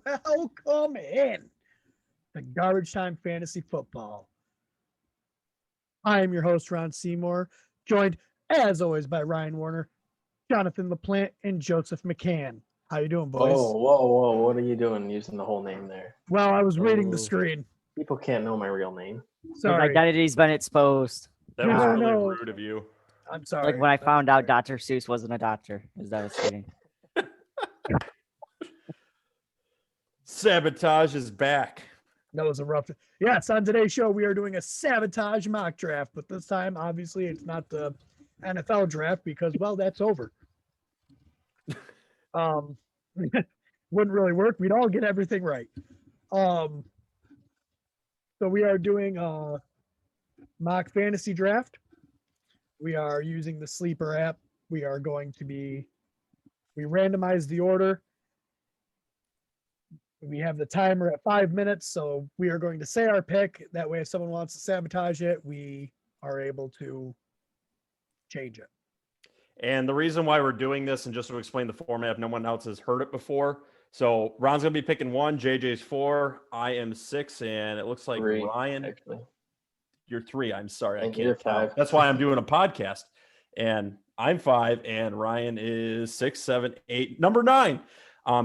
Welcome in to Garbage Time Fantasy Football. I am your host, Ron Seymour, joined as always by Ryan Warner, Jonathan LaPlante, and Joseph McCann. How you doing, boys? Whoa. What are you doing using the whole name there? Well, I was reading the screen. People can't know my real name. His Sorry. identity's been exposed. That was No, really no. rude of you. I'm sorry. Like when I found out Dr. Seuss wasn't a doctor. It was devastating. Sabotage is back. That was a rough. Yes, on today's show, we are doing a Sabotage mock draft, but this time, obviously, it's not the NFL draft because, well, that's over. Wouldn't really work. We'd all get everything right. So we are doing a mock fantasy draft. We are using the Sleeper app. We randomize the order. We have the timer at 5 minutes, so we are going to say our pick. That way, if someone wants to sabotage it, we are able to change it. And the reason why we're doing this, and just to explain the format, if no one else has heard it before. So Ron's going to be picking 1, JJ's 4, I am 6, and it looks like 3, Ryan, actually. you're 3. I'm sorry, I And can't you're tell. 5. That's why I'm doing a podcast. And I'm 5, and Ryan is 6, 7, 8, number 9.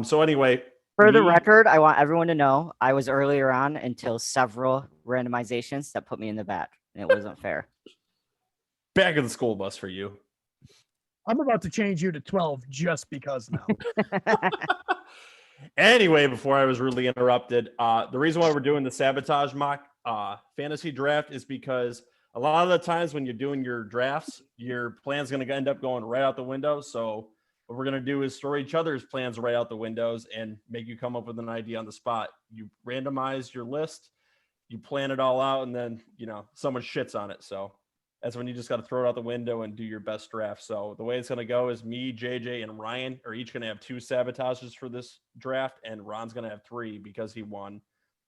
So anyway. For the record, I want everyone to know I was earlier on until several randomizations that put me in the back, and it wasn't fair. Back of the school bus for you. I'm about to change you to 12 just because now. Anyway, before I was rudely interrupted, the reason why we're doing the Sabotage mock fantasy draft is because a lot of the times when you're doing your drafts, your plan's going to end up going right out the window. So what we're going to do is throw each other's plans right out the windows and make you come up with an idea on the spot. You randomize your list, you plan it all out, and then, someone shits on it. So that's when you just got to throw it out the window and do your best draft. So the way it's going to go is me, JJ, and Ryan are each going to have 2 sabotages for this draft, and Ron's going to have 3 because he won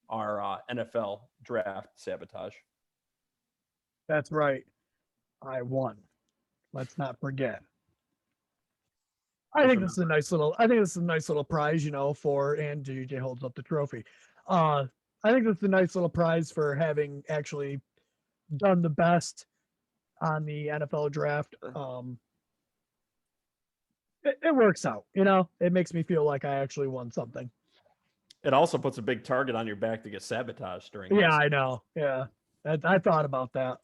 our NFL draft sabotage. That's right. I won. Let's not forget. I think this is a nice little prize, for, and JJ holds up the trophy. I think this is a nice little prize for having actually done the best on the NFL draft. It works out, it makes me feel like I actually won something. It also puts a big target on your back to get sabotaged during Yeah, this. I know. Yeah. I thought about that.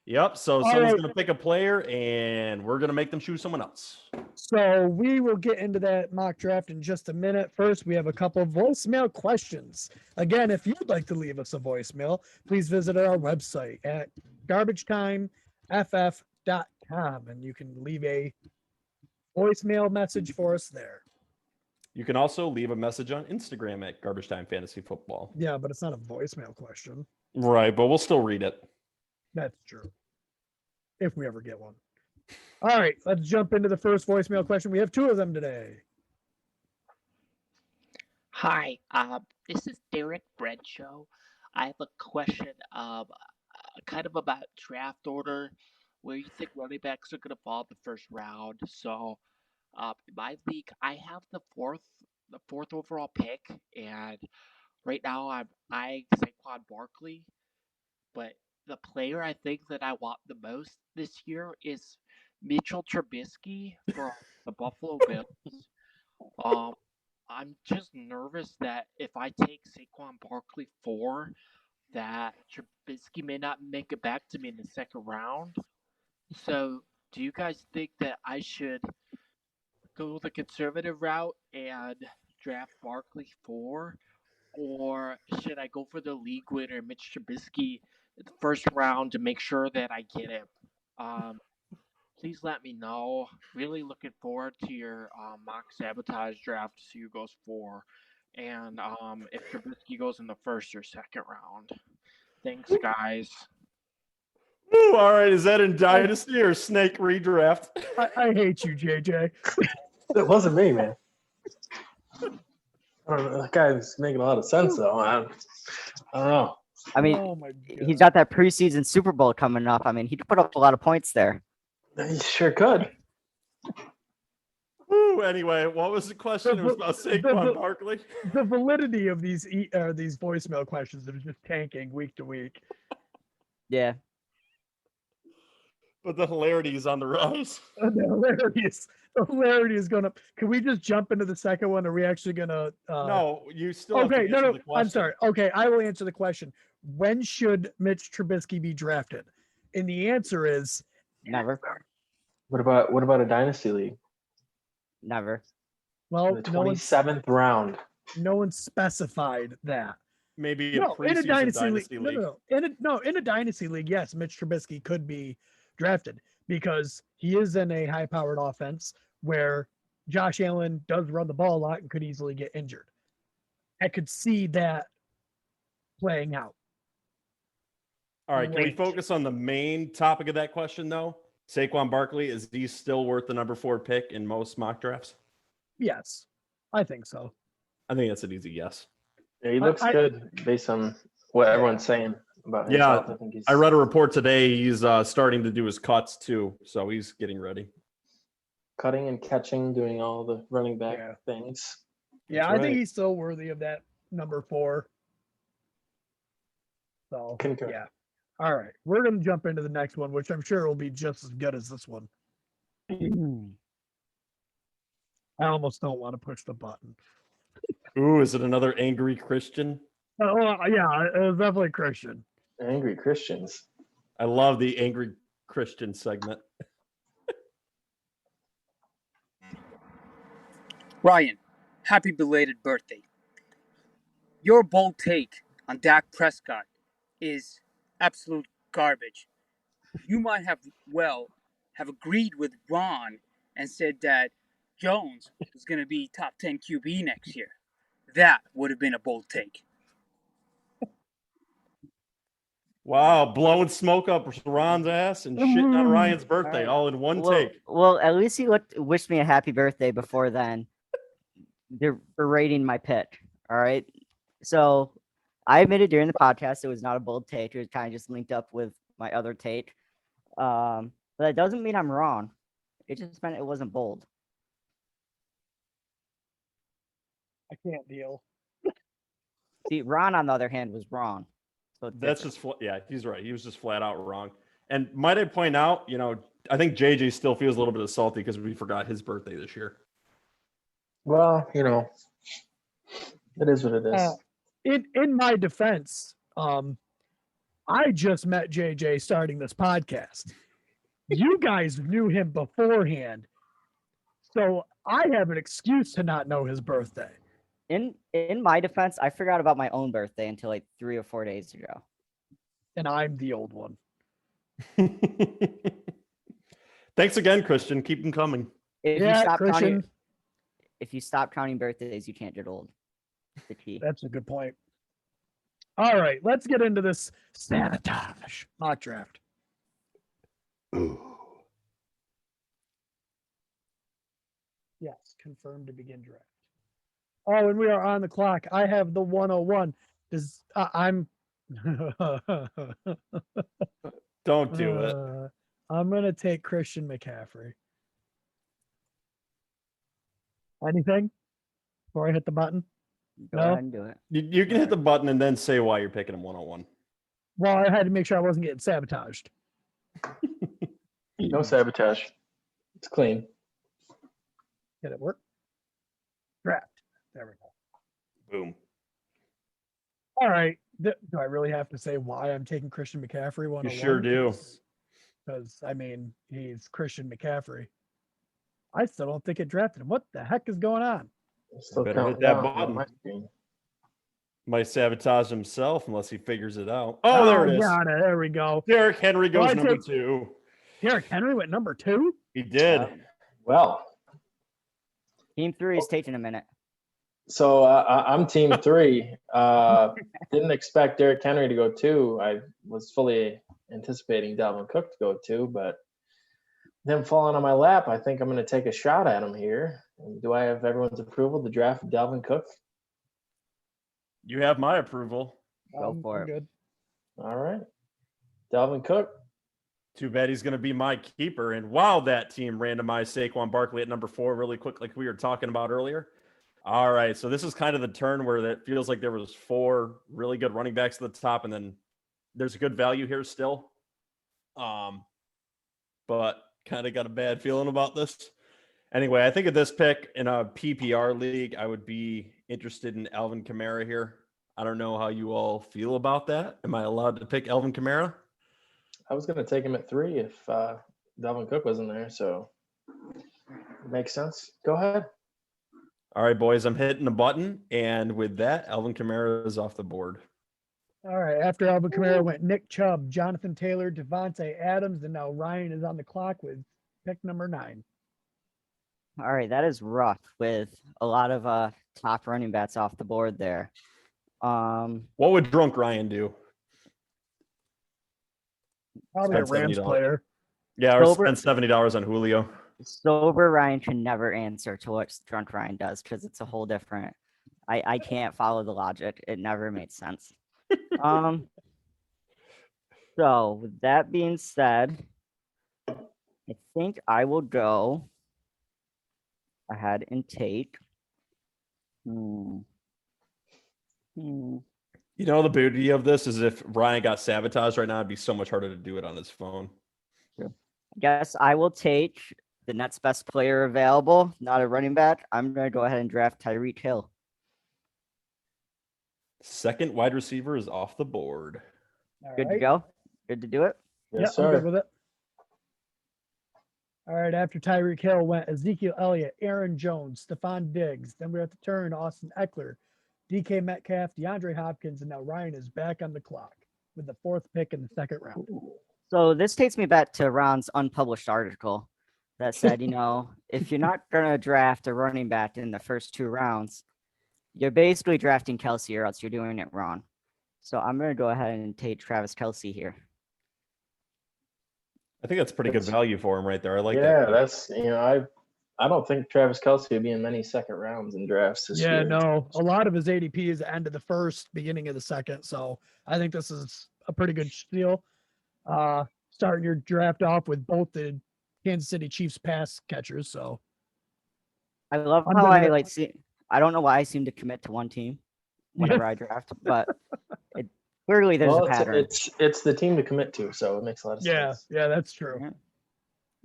Yep. So someone's going to pick a player, and we're going to make them choose someone else. So we will get into that mock draft in just a minute. First, we have a couple of voicemail questions. Again, if you'd like to leave us a voicemail, please visit our website at garbagetimeff.com, and you can leave a voicemail message for us there. You can also leave a message on Instagram at Garbage Time Fantasy Football. Yeah, but it's not a voicemail question. Right, but we'll still read it. That's true. If we ever get one. All right, let's jump into the first voicemail question. We have 2 of them today. Hi, this is Derek Bradshaw. I have a question kind of about draft order, where you think running backs are going to fall in the first round. So in my league, I have the fourth overall pick, and right now I'm eyeing Saquon Barkley, but the player I think that I want the most this year is Mitchell Trubisky from the Buffalo Bills. I'm just nervous that if I take Saquon Barkley 4, that Trubisky may not make it back to me in the second round. So, do you guys think that I should go the conservative route and draft Barkley 4, or should I go for the league winner Mitch Trubisky in the first round to make sure that I get him? Please let me know. Really looking forward to your mock sabotage draft to see who goes 4, and if Trubisky goes in the first or second round. Thanks, guys. Ooh, all right, is that in Dynasty or Snake Redraft? I hate you, JJ. It wasn't me, man. I don't know. That guy's making a lot of sense, though. I don't know. I mean, Oh my God. he's got that preseason Super Bowl coming up. I mean, he could put up a lot of points there. He sure could. Anyway, what was the question? It was about Saquon Barkley. The validity of these these voicemail questions are just tanking week to week. Yeah. But the hilarity is on the rise. The hilarity is going up. Can we just jump into the second one? Are we actually going to? No, you still have Okay, to answer the question. I'm sorry. Okay, I will answer the question. When should Mitch Trubisky be drafted? And the answer is Never. What about a dynasty league? Never. well, The no one's 27th round. no one specified that. Maybe a No, in a preseason dynasty league. league. In a dynasty league, yes, Mitch Trubisky could be drafted because he is in a high-powered offense where Josh Allen does run the ball a lot and could easily get injured. I could see that playing out. All right, can we Great. focus on the main topic of that question, though? Saquon Barkley, is he still worth the number 4 pick in most mock drafts? Yes, I think so. I think that's an easy yes. Yeah, he looks good based on what everyone's saying about him. Yeah, I think he's I read a report today. He's starting to do his cuts too, so he's getting ready. cutting and catching, doing all the running back Yeah. things. Yeah, That's I think right. he's still worthy of that number 4. So, Concur. yeah. All right. We're going to jump into the next one, which I'm sure will be just as good as this one. I almost don't want to push the button. Ooh, is it another angry Christian? Oh, yeah, it was definitely Christian. Angry Christians. I love the angry Christian segment. Ryan, happy belated birthday. Your bold take on Dak Prescott is absolute garbage. You might have agreed with Ron and said that Jones was going to be top 10 QB next year. That would have been a bold take. Wow, blowing smoke up Ron's ass and shitting on Ryan's birthday all in one take. Well, at least he wished me a happy birthday before then. They're berating my pick. All right. So I admitted during the podcast it was not a bold take. It was kind of just linked up with my other take. But that doesn't mean I'm wrong. It just meant it wasn't bold. I can't deal. See, Ron, on the other hand, was wrong. So it's That's different. just, yeah, he's right. He was just flat out wrong. And might I point out, I think JJ still feels a little bit of salty because we forgot his birthday this year. Well, it is what it is. In my defense, I just met JJ starting this podcast. You guys knew him beforehand, so I have an excuse to not know his birthday. In my defense, I forgot about my own birthday until like 3 or 4 days ago. And I'm the old one. Thanks again, Christian. Keep them coming. If Yeah, you stop Christian. counting, if you stop counting birthdays, you can't get old. The key. That's a good point. All right, let's get into this sabotage mock draft. Ooh. Yes, confirmed to begin draft. Oh, and we are on the clock. I have the 101. I'm Don't do it. I'm gonna take Christian McCaffrey. Anything before I hit the button? Go No? ahead and do it. You can hit the button and then say why you're picking him 101. Well, I had to make sure I wasn't getting sabotaged. No sabotage. It's clean. Did it work? Draft. There we go. Boom. All right. Do I really have to say why I'm taking Christian McCaffrey 101? You sure do. Because, he's Christian McCaffrey. I still don't think it drafted him. What the heck is going on? Still Better hit counting that down button. on my screen. Might sabotage himself unless he figures it out. Oh, there it is. Got it. There we go. Derrick Henry goes Well, I number take- 2. Derrick Henry went number 2. He did. Well, Team 3 is taking a minute. so I'm team 3. Didn't expect Derrick Henry to go 2. I was fully anticipating Dalvin Cook to go 2, but him falling on my lap, I think I'm going to take a shot at him here. And do I have everyone's approval to draft Dalvin Cook? You have my approval. Go for I'm it. good. All right. Dalvin Cook, Too bad he's going to be my keeper. And while that team randomized Saquon Barkley at number 4 really quick, like we were talking about earlier. All right, so this is kind of the turn where that feels like there was 4 really good running backs at the top, and then there's a good value here still. But kind of got a bad feeling about this. Anyway, I think of this pick in a PPR league, I would be interested in Alvin Kamara here. I don't know how you all feel about that. Am I allowed to pick Alvin Kamara? I was going to take him at 3 if Dalvin Cook wasn't there, so makes sense. Go ahead. All right, boys, I'm hitting the button, and with that, Alvin Kamara is off the board. All right. After Alvin Kamara went Nick Chubb, Jonathan Taylor, Devontae Adams, and now Ryan is on the clock with pick number 9. All right, that is rough with a lot of top running backs off the board there. What would drunk Ryan do? Probably a Spend Rams $70. player. Yeah, or Sober- spend $70 on Julio. Sober Ryan can never answer to what drunk Ryan does because it's a whole different. I can't follow the logic. It never made sense. So with that being said, I think I will go ahead and take. You know, the beauty of this is if Ryan got sabotaged right now, it'd be so much harder to do it on his phone. I guess I will take the Nets' best player available, not a running back. I'm going to go ahead and draft Tyreek Hill. Second wide receiver is off the board. All Good to right. go. Good to do it. Yes, I'm good sir. with it. All right. After Tyreek Hill went Ezekiel Elliott, Aaron Jones, Stephon Diggs. Then we have to turn Austin Eckler, DK Metcalf, DeAndre Hopkins, and now Ryan is back on the clock with the 4th pick in the 2nd round. So this takes me back to Ron's unpublished article that said, if you're not going to draft a running back in the first 2 rounds, you're basically drafting Kelsey or else you're doing it wrong. So I'm going to go ahead and take Travis Kelsey here. I think that's pretty good value for him right there. I like that. Yeah, pick. that's I don't think Travis Kelce would be in many second rounds in drafts this Yeah, year. no. A lot of his ADP is the end of the 1st, beginning of the 2nd. So I think this is a pretty good steal. Starting your draft off with both the Kansas City Chiefs pass catchers. So I love I'm how good I with it. like see. I don't know why I seem to commit to one team whenever I draft, but clearly there's Well, a pattern. it's the team to commit to, so it makes a lot of yeah, sense. yeah, that's true. Yeah.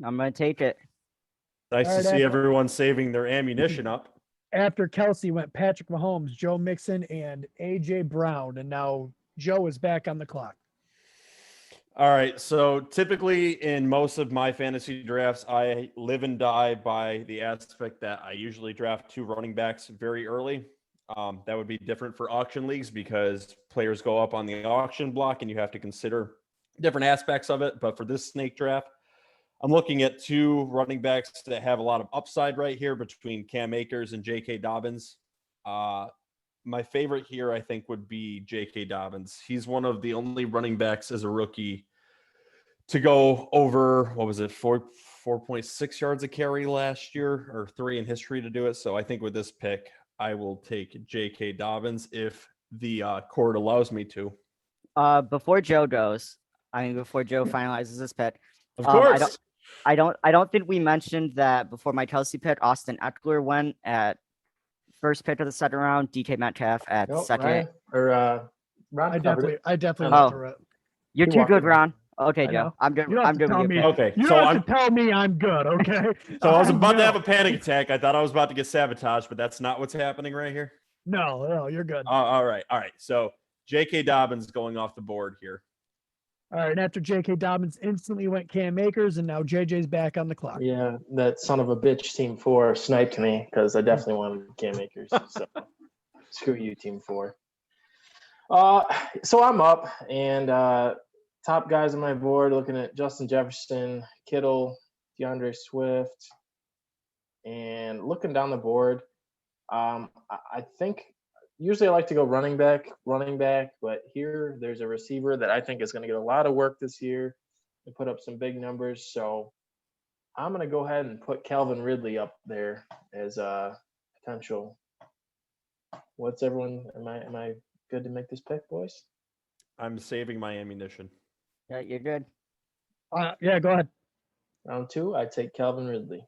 I'm going to take it. Nice All to right, see after- everyone saving their ammunition up. After Kelsey went Patrick Mahomes, Joe Mixon, and AJ Brown, and now Joe is back on the clock. All right. So typically in most of my fantasy drafts, I live and die by the aspect that I usually draft 2 running backs very early. That would be different for auction leagues because players go up on the auction block and you have to consider different aspects of it. But for this snake draft, I'm looking at 2 running backs that have a lot of upside right here between Cam Akers and J.K. Dobbins. My favorite here, I think, would be J.K. Dobbins. He's one of the only running backs as a rookie to go over, 4.6 yards a carry last year, or 3 in history to do it. So I think with this pick, I will take J.K. Dobbins if the court allows me to. Before Joe finalizes this pick, Of course. I don't think we mentioned that before my Kelsey pick, Austin Eckler went at 1st pick of the 2nd round, DK Metcalf at Nope, 2nd. Ron I covered it. definitely Oh. went through it. You're He too walked good, it. Ron. Okay, I Joe. know. I'm good. You don't have I'm to good tell with me. your pick. Okay. You So don't have I'm to tell me I'm good, okay? So I was I'm about to have a good. panic attack. I thought I was about to get sabotaged, but that's not what's happening right here. No, you're good. All right. So J.K. Dobbins going off the board here. All right, and after J.K. Dobbins instantly went Cam Akers, and now JJ's back on the clock. Yeah, that son of a bitch, Team 4, sniped me because I definitely wanted Cam Akers. So screw you, Team 4. So I'm up, and top guys on my board looking at Justin Jefferson, Kittle, DeAndre Swift, and looking down the board. I think usually I like to go running back, but here there's a receiver that I think is going to get a lot of work this year and put up some big numbers. So I'm going to go ahead and put Calvin Ridley up there as a potential. What's everyone? Am I good to make this pick, boys? I'm saving my ammunition. Yeah, you're good. Yeah, go ahead. Round 2, I take Calvin Ridley.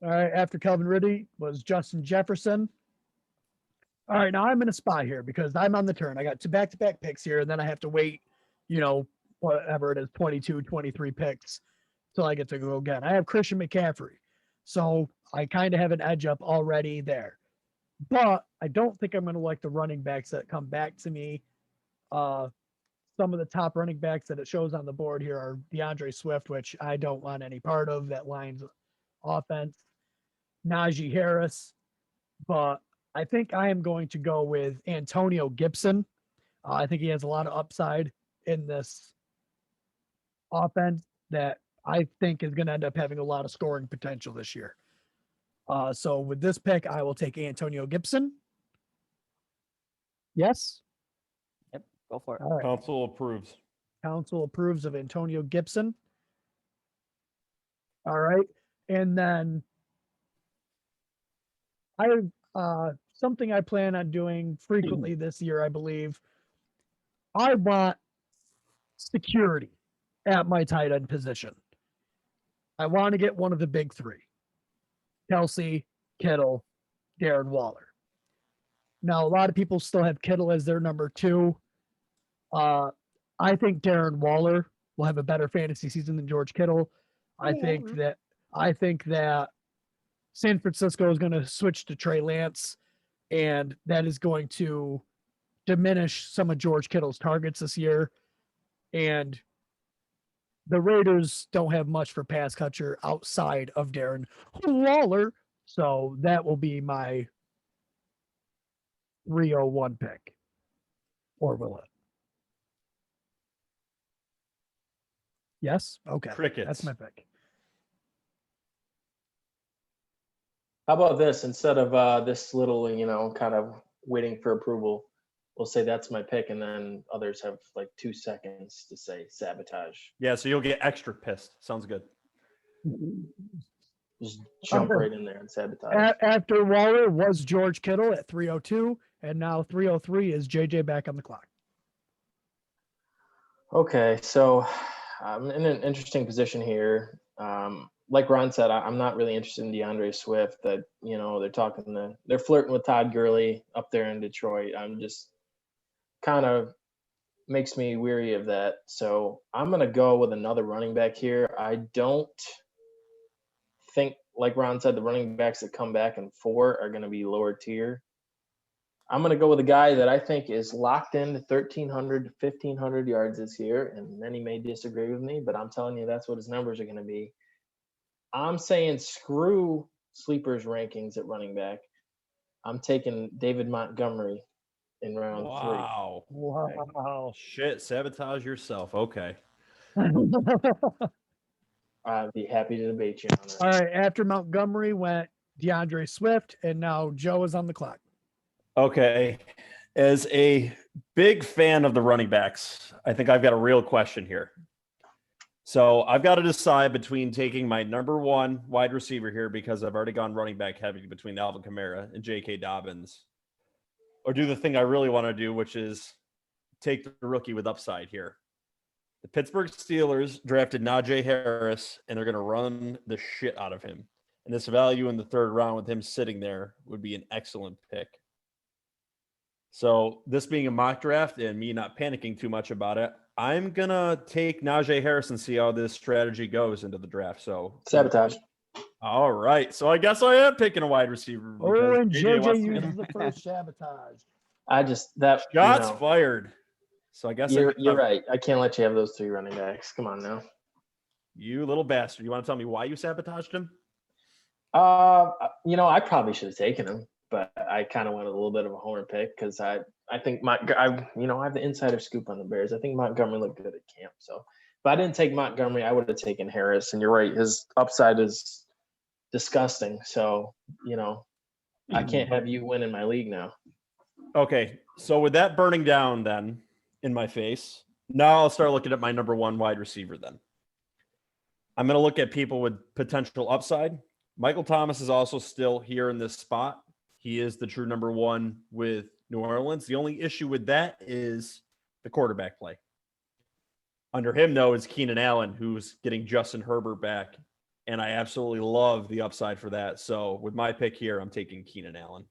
All right, after Calvin Ridley was Justin Jefferson. All right, now I'm in a spot here because I'm on the turn. I got two back-to-back picks here, and then I have to wait, whatever it is, 22, 23 picks till I get to go again. I have Christian McCaffrey. So I kind of have an edge up already there. But I don't think I'm going to like the running backs that come back to me. Some of the top running backs that it shows on the board here are DeAndre Swift, which I don't want any part of that Lions offense. Najee Harris, but I think I am going to go with Antonio Gibson. I think he has a lot of upside in this offense that I think is going to end up having a lot of scoring potential this year. So with this pick, I will take Antonio Gibson. Yes. Yep, go for it. All right. Council approves. Council approves of Antonio Gibson. All right. And then I have something I plan on doing frequently this year, I believe. I want security at my tight end position. I want to get one of the big three. Kelsey, Kittle, Darren Waller. Now, a lot of people still have Kittle as their number 2. I think Darren Waller will have a better fantasy season than George Kittle. I think that San Francisco is going to switch to Trey Lance, and that is going to diminish some of George Kittle's targets this year. And the Raiders don't have much for pass catcher outside of Darren Waller. So that will be my 301 pick. Or will it? Yes? Okay. Crickets. That's my pick. How about this? Instead of this little, kind of waiting for approval, we'll say that's my pick, and then others have like 2 seconds to say sabotage. Yeah, so you'll get extra pissed. Sounds good. Just jump right in there and sabotage. After Waller was George Kittle at 302, and now 303 is JJ back on the clock. Okay, so I'm in an interesting position here. Like Ron said, I'm not really interested in DeAndre Swift. That they're flirting with Todd Gurley up there in Detroit. I'm just kind of makes me weary of that. So I'm gonna go with another running back here. I don't think, like Ron said, the running backs that come back in 4 are gonna be lower tier. I'm going to go with a guy that I think is locked into 1,300 to 1,500 yards this year, and many may disagree with me, but I'm telling you that's what his numbers are going to be. I'm saying screw sleepers rankings at running back. I'm taking David Montgomery in round 3. Wow. Shit, sabotage yourself. Okay. I'd be happy to debate you on that. All right. After Montgomery went DeAndre Swift, and now Joe is on the clock. Okay. As a big fan of the running backs, I think I've got a real question here. So I've got to decide between taking my number 1 wide receiver here, because I've already gone running back heavy between Alvin Kamara and J.K. Dobbins, or do the thing I really want to do, which is take the rookie with upside here. The Pittsburgh Steelers drafted Najee Harris, and they're going to run the shit out of him. And this value in the 3rd round with him sitting there would be an excellent pick. So this being a mock draft and me not panicking too much about it, I'm going to take Najee Harris and see how this strategy goes into the draft. So Sabotage. All right. So I guess I am picking a wide receiver. Oh, and JJ wants JJ to- uses the first sabotage. Shots fired. So I guess You're right. I can't let you have those 3 running backs. Come on now. You little bastard. You want to tell me why you sabotaged him? I probably should have taken him, but I kind of wanted a little bit of a homer pick because I think I have the insider scoop on the Bears. I think Montgomery looked good at camp. So if I didn't take Montgomery, I would have taken Harris. And you're right, his upside is disgusting. So, I can't have you win in my league now. Okay. So with that burning down then in my face, now I'll start looking at my number 1 wide receiver then. I'm going to look at people with potential upside. Michael Thomas is also still here in this spot. He is the true number 1 with New Orleans. The only issue with that is the quarterback play. Under him, though, is Keenan Allen, who's getting Justin Herbert back. And I absolutely love the upside for that. So with my pick here, I'm taking Keenan Allen.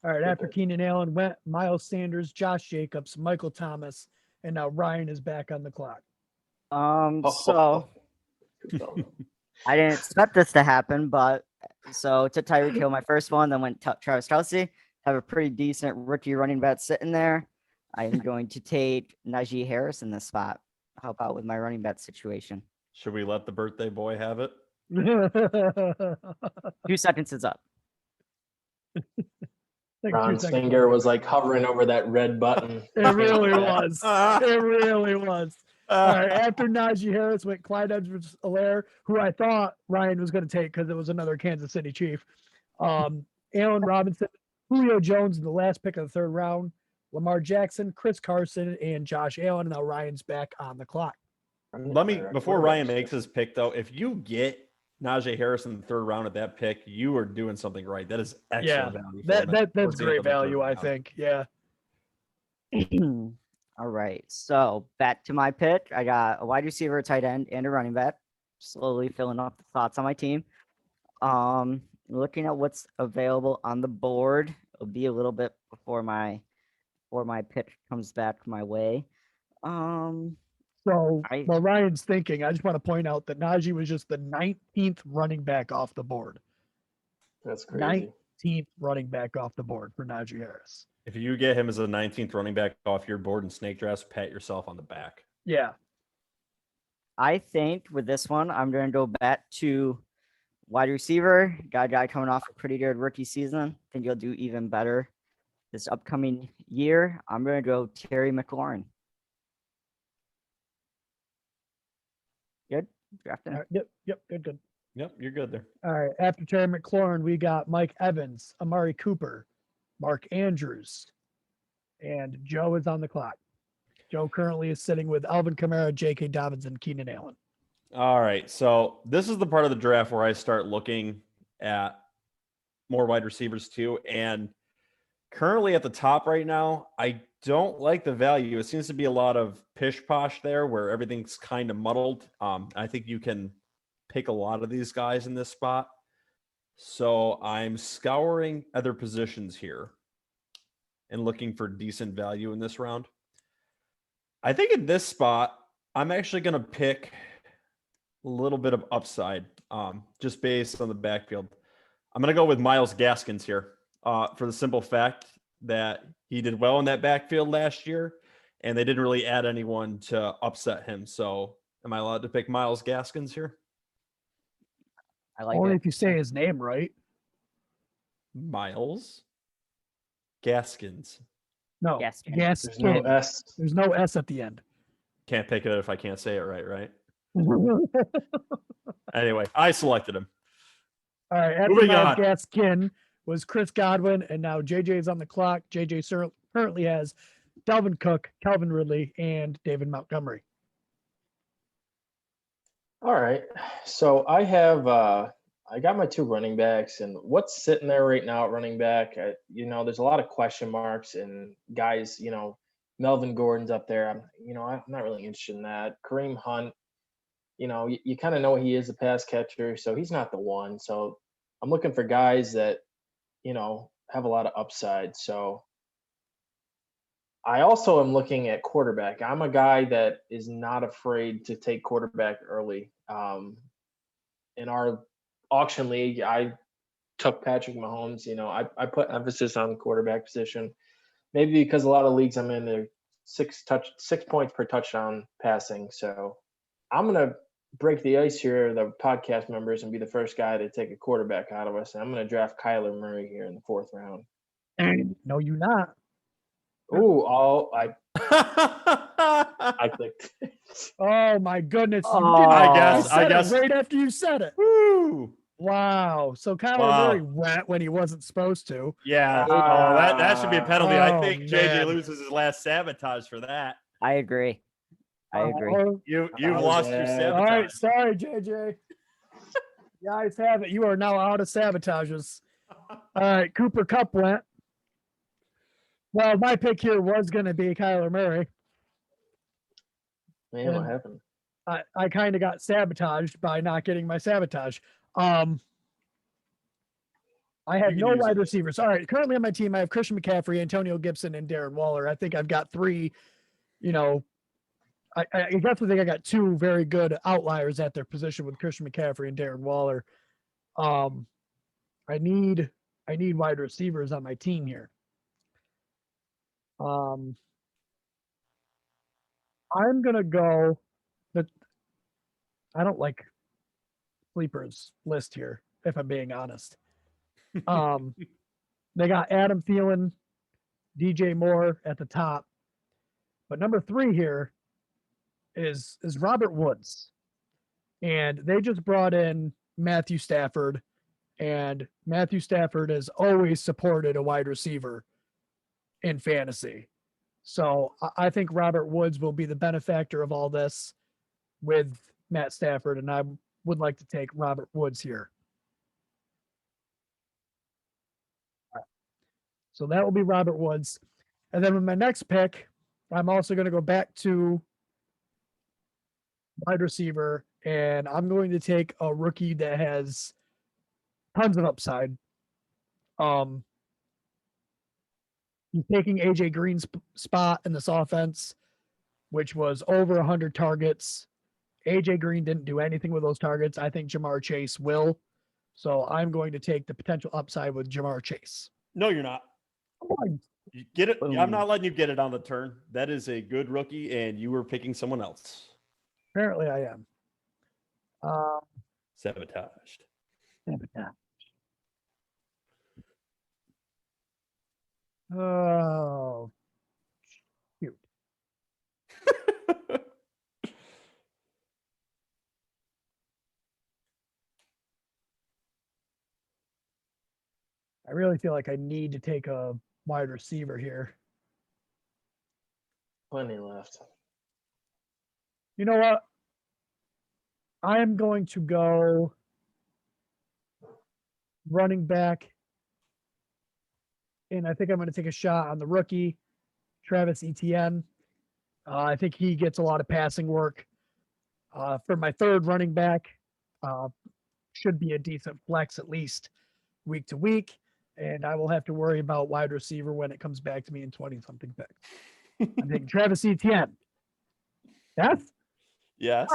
All right, after Keenan Allen went Miles Sanders, Josh Jacobs, Michael Thomas, and now Ryan is back on the clock. So I didn't expect this to happen, but so took Tyreek Hill my first one, then went Travis Kelce. Have a pretty decent rookie running back sitting there. I am going to take Najee Harris in this spot. Help out with my running back situation. Should we let the birthday boy have it? 2 seconds is up. Like Ron's 2 seconds finger left. was like hovering over that red button. It really was. It really was. All right, Uh, after Najee Harris went Clyde Edwards-Helaire, who I thought Ryan was going to take because it was another Kansas City Chief. Allen Robinson, Julio Jones in the last pick of the 3rd round, Lamar Jackson, Chris Carson, and Josh Allen. Now Ryan's back on the clock. Let me, before Ryan makes his pick, though, if you get Najee Harris in the 3rd round at that pick, you are doing something right. That is excellent value. for him That's towards the end great of the 3rd value, I round. think. Yeah. All right. So back to my pick. I got a wide receiver, a tight end, and a running back. Slowly filling up the slots on my team. Looking at what's available on the board. It'll be a little bit before my pick comes back my way. So while Ryan's thinking, I just want to point out that Najee was just the 19th running back off the board. That's crazy. 19th running back off the board for Najee Harris. If you get him as a 19th running back off your board in snake drafts, pat yourself on the back. Yeah. I think with this one, I'm going to go back to wide receiver. Got a guy coming off a pretty good rookie season. Think he'll do even better this upcoming year. I'm going to go Terry McLaurin. Good? Drafting. All right, yep, good. Yep, you're good there. All right. After Terry McLaurin, we got Mike Evans, Amari Cooper, Mark Andrews, and Joe is on the clock. Joe currently is sitting with Alvin Kamara, J.K. Dobbins, and Keenan Allen. All right. So this is the part of the draft where I start looking at more wide receivers too. And currently at the top right now, I don't like the value. It seems to be a lot of pish posh there where everything's kind of muddled. I think you can pick a lot of these guys in this spot. So I'm scouring other positions here and looking for decent value in this round. I think in this spot, I'm actually going to pick a little bit of upside just based on the backfield. I'm going to go with Myles Gaskins here for the simple fact that he did well in that backfield last year, and they didn't really add anyone to upset him. So am I allowed to pick Myles Gaskins here? I like Only it. if you say his name right. Myles Gaskins. No, Gaskins. There's no Gaskin. S. There's no S at the end. Can't pick it if I can't say it right? Anyway, I selected him. All right. After Moving Myles on. Gaskin was Chris Godwin, and now JJ is on the clock. JJ currently has Dalvin Cook, Calvin Ridley, and David Montgomery. All right. So I have I got my 2 running backs, and what's sitting there right now at running back, there's a lot of question marks and guys, Melvin Gordon's up there. I'm not really interested in that. Kareem Hunt, you kind of know he is a pass catcher, so he's not the one. So I'm looking for guys that, have a lot of upside. So I also am looking at quarterback. I'm a guy that is not afraid to take quarterback early. In our auction league, I took Patrick Mahomes. I put emphasis on the quarterback position, maybe because a lot of leagues I'm in, they're 6 points per touchdown passing. So I'm gonna break the ice here, the podcast members, and be the first guy to take a quarterback out of us. And I'm gonna draft Kyler Murray here in the 4th round. No, you not. Ooh, I clicked. Oh my goodness! You Oh. didn't- I you said it guess. right after you said it. Woo! Wow. So Kyler Wow. Murray went when he wasn't supposed to. Yeah. Oh, that should be a penalty. I Oh, think JJ man. loses his last sabotage for that. I agree. I agree. Oh, You've was lost your bad. all right. sabotage. Sorry, JJ. You guys have it. You are now out of sabotages. All right. Cooper Cup went. Well, my pick here was going to be Kyler Murray. Man, what And- happened? I kind of got sabotaged by not getting my sabotage. I had You can no use wide it. receivers. All right, currently on my team, I have Christian McCaffrey, Antonio Gibson, and Darren Waller. I think I've got three, I definitely think I got two very good outliers at their position with Christian McCaffrey and Darren Waller. I need wide receivers on my team here. I'm gonna go, but I don't like sleepers list here, if I'm being honest. They got Adam Thielen, DJ Moore at the top, but number 3 here is Robert Woods, and they just brought in Matthew Stafford, and Matthew Stafford has always supported a wide receiver in fantasy. So I think Robert Woods will be the benefactor of all this with Matt Stafford, and I would like to take Robert Woods here. So that will be Robert Woods. And then with my next pick, I'm also going to go back to wide receiver, and I'm going to take a rookie that has tons of upside. He's taking AJ Green's spot in this offense, which was over 100 targets. AJ Green didn't do anything with those targets. I think Jamar Chase will. So I'm going to take the potential upside with Jamar Chase. No, you're not. You get it. I'm not letting you get it on the turn. That is a good rookie, and you were picking someone else. Apparently I am. Sabotaged. Oh, shoot. I really feel like I need to take a wide receiver here. Plenty left. You know what? I am going to go running back, and I think I'm going to take a shot on the rookie, Travis Etienne. I think he gets a lot of passing work. For my third running back, should be a decent flex at least week to week, and I will have to worry about wide receiver when it comes back to me in 20-something picks. I'm taking Travis Etienne. Yes? Yes.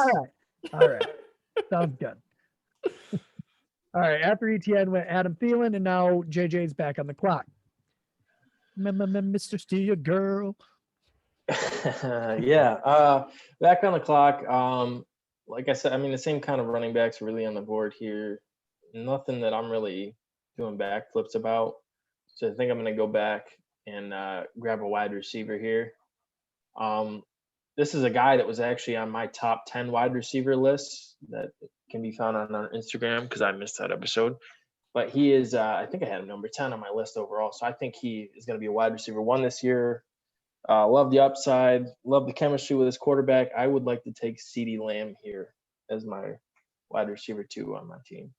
All right. Sounds good. All right. After Etienne went Adam Thielen, and now JJ's back on the clock. Mr. Steal Your Girl. Yeah. Back on the clock. Like I said, I mean, the same kind of running backs really on the board here. Nothing that I'm really doing backflips about. So I think I'm going to go back and grab a wide receiver here. This is a guy that was actually on my top 10 wide receiver list that can be found on our Instagram because I missed that episode. But he is, I think I had him number 10 on my list overall. So I think he is going to be a wide receiver 1 this year. Love the upside. Love the chemistry with his quarterback. I would like to take CeeDee Lamb here as my wide receiver 2 on my team.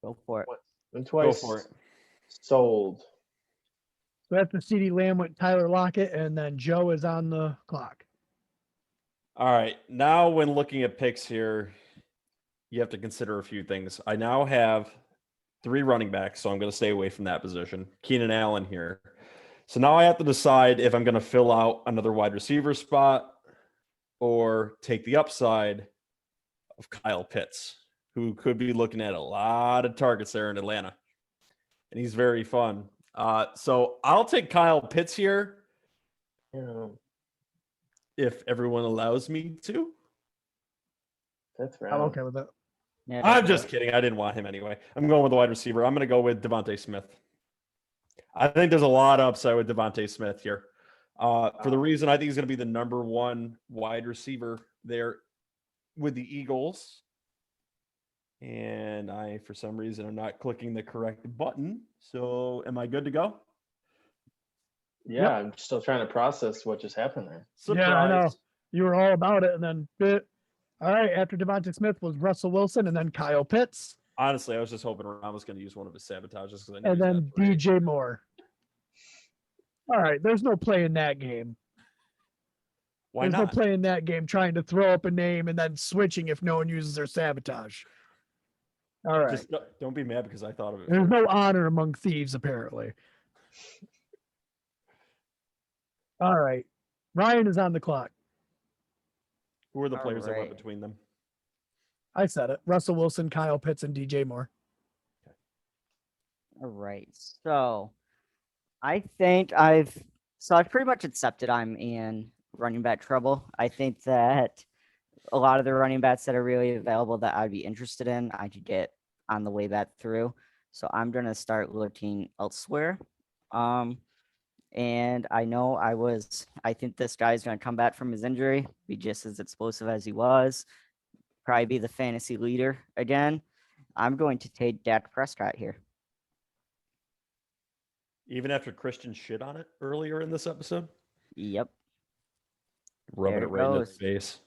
Go for it. And twice Go for it. sold. So after CeeDee Lamb went Tyler Lockett, and then Joe is on the clock. All right. Now, when looking at picks here, you have to consider a few things. I now have 3 running backs, so I'm going to stay away from that position. Keenan Allen here. So now I have to decide if I'm going to fill out another wide receiver spot or take the upside of Kyle Pitts, who could be looking at a lot of targets there in Atlanta. And he's very fun. So I'll take Kyle Pitts here Yeah, if everyone allows me to. that's right. I'm okay with that. Yeah, I'm just kidding. I didn't want him anyway. I'm going with the wide receiver. I'm going to go with Devontae Smith. I think there's a lot of upside with Devontae Smith here. For the reason I think he's going to be the number 1 wide receiver there with the Eagles. And I, for some reason, I'm not clicking the correct button. So am I good to go? Yeah, I'm still trying to process what just happened there. Surprise. Yeah, I know. You were all about it, and then all right, after Devontae Smith was Russell Wilson and then Kyle Pitts. Honestly, I was just hoping Ron was going to use one of his sabotages because I knew And he was then at 3. DJ Moore. All right, there's no play in that game. Why There's no not? play in that game trying to throw up a name and then switching if no one uses their sabotage. All right. Just don't be mad because I thought of it. There's first. no honor among thieves, apparently. All right. Ryan is on the clock. Who are the players that went Alright. between them? I said it. Russell Wilson, Kyle Pitts, and DJ Moore. All right. So I think I've pretty much accepted I'm in running back trouble. I think that a lot of the running backs that are really available that I'd be interested in, I could get on the way back through. So I'm gonna start looking elsewhere. And I know I think this guy's gonna come back from his injury, be just as explosive as he was, probably be the fantasy leader again. I'm going to take Dak Prescott here. Even after Christian shit on it earlier in this episode, Yep. rubbing There it it right in his goes. face.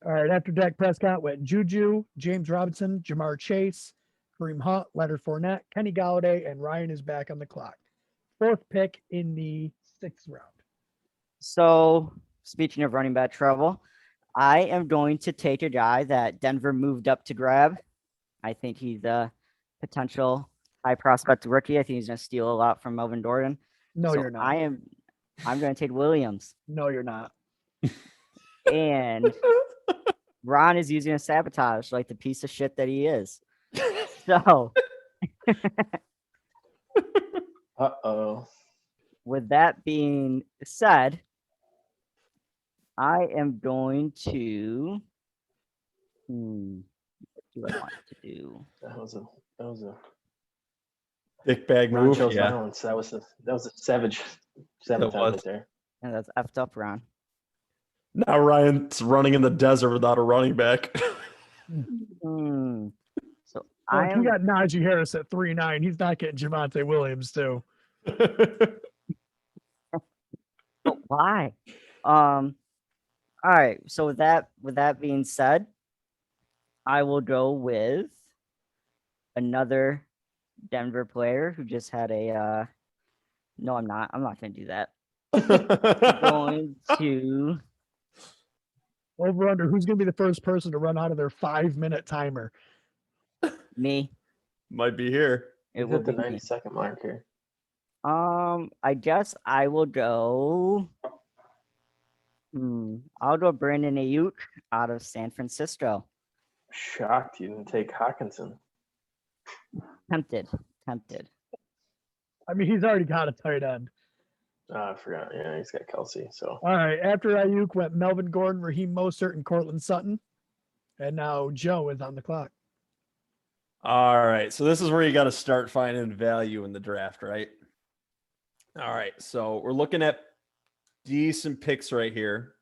All right. After Dak Prescott went Juju, James Robinson, Jamar Chase, Kareem Hunt, Leonard Fournette, Kenny Galladay, and Ryan is back on the clock. 4th pick in the 6th round. So, speaking of running back trouble, I am going to take a guy that Denver moved up to grab. I think he's a potential high prospect rookie. I think he's going to steal a lot from Melvin Gordon. No, So you're not. I'm going to take Williams. No, you're not. And Ron is using a sabotage like the piece of shit that he is. So, Uh-oh. with that being said, I am going to. What do I want to do? That was a Dick bag Ron move. chose Yeah. violence. That was a savage sabotage was. right there. And that's effed up, Ron. Now Ryan's running in the desert without a running back. Hmm. So Well, I if am you got Najee Harris at 3.9, he's not getting Javonte Williams, too. But why? All right. So with that being said, I will go with another Denver player who just had a. No, I'm not. I'm not going to do that. I'm going to. Over under, who's going to be the first person to run out of their 5-minute timer? Me. Might be here. It He's will at the be me. 90-second mark here. I guess I will go. I'll go Brandon Ayuk out of San Francisco. Shocked you didn't take Hawkinson. Tempted. I mean, he's already got a tight end. I forgot. Yeah, he's got Kelsey. So All right. After Ayuk went Melvin Gordon, Raheem Mostert, and Cortland Sutton. And now Joe is on the clock. All right. So this is where you got to start finding value in the draft, right? All right. So we're looking at decent picks right here.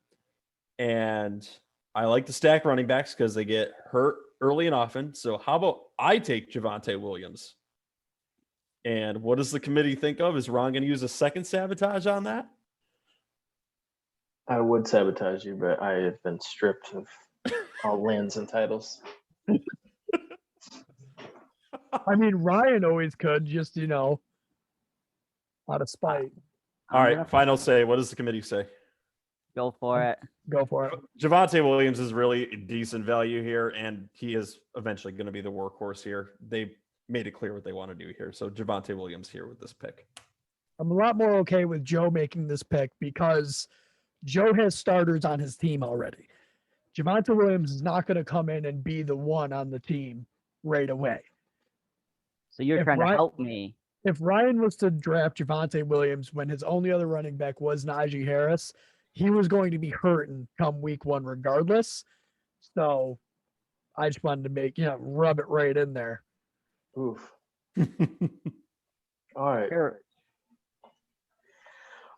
And I like to stack running backs because they get hurt early and often. So how about I take Javonte Williams? And what does the committee think of? Is Ron going to use a second sabotage on that? I would sabotage you, but I have been stripped of all lands and titles. I mean, Ryan always could, just, out of spite. All right. Final say. What does the committee say? Go for it. Go for it. Javonte Williams is really decent value here, and he is eventually going to be the workhorse here. They made it clear what they want to do here. So Javonte Williams here with this pick. I'm a lot more okay with Joe making this pick because Joe has starters on his team already. Javonte Williams is not going to come in and be the one on the team right away. So you're If trying to Ryan- help me. If Ryan was to draft Javonte Williams when his only other running back was Najee Harris, he was going to be hurting come week 1 regardless. So I just wanted to rub it right in there. Oof. All right. Sure.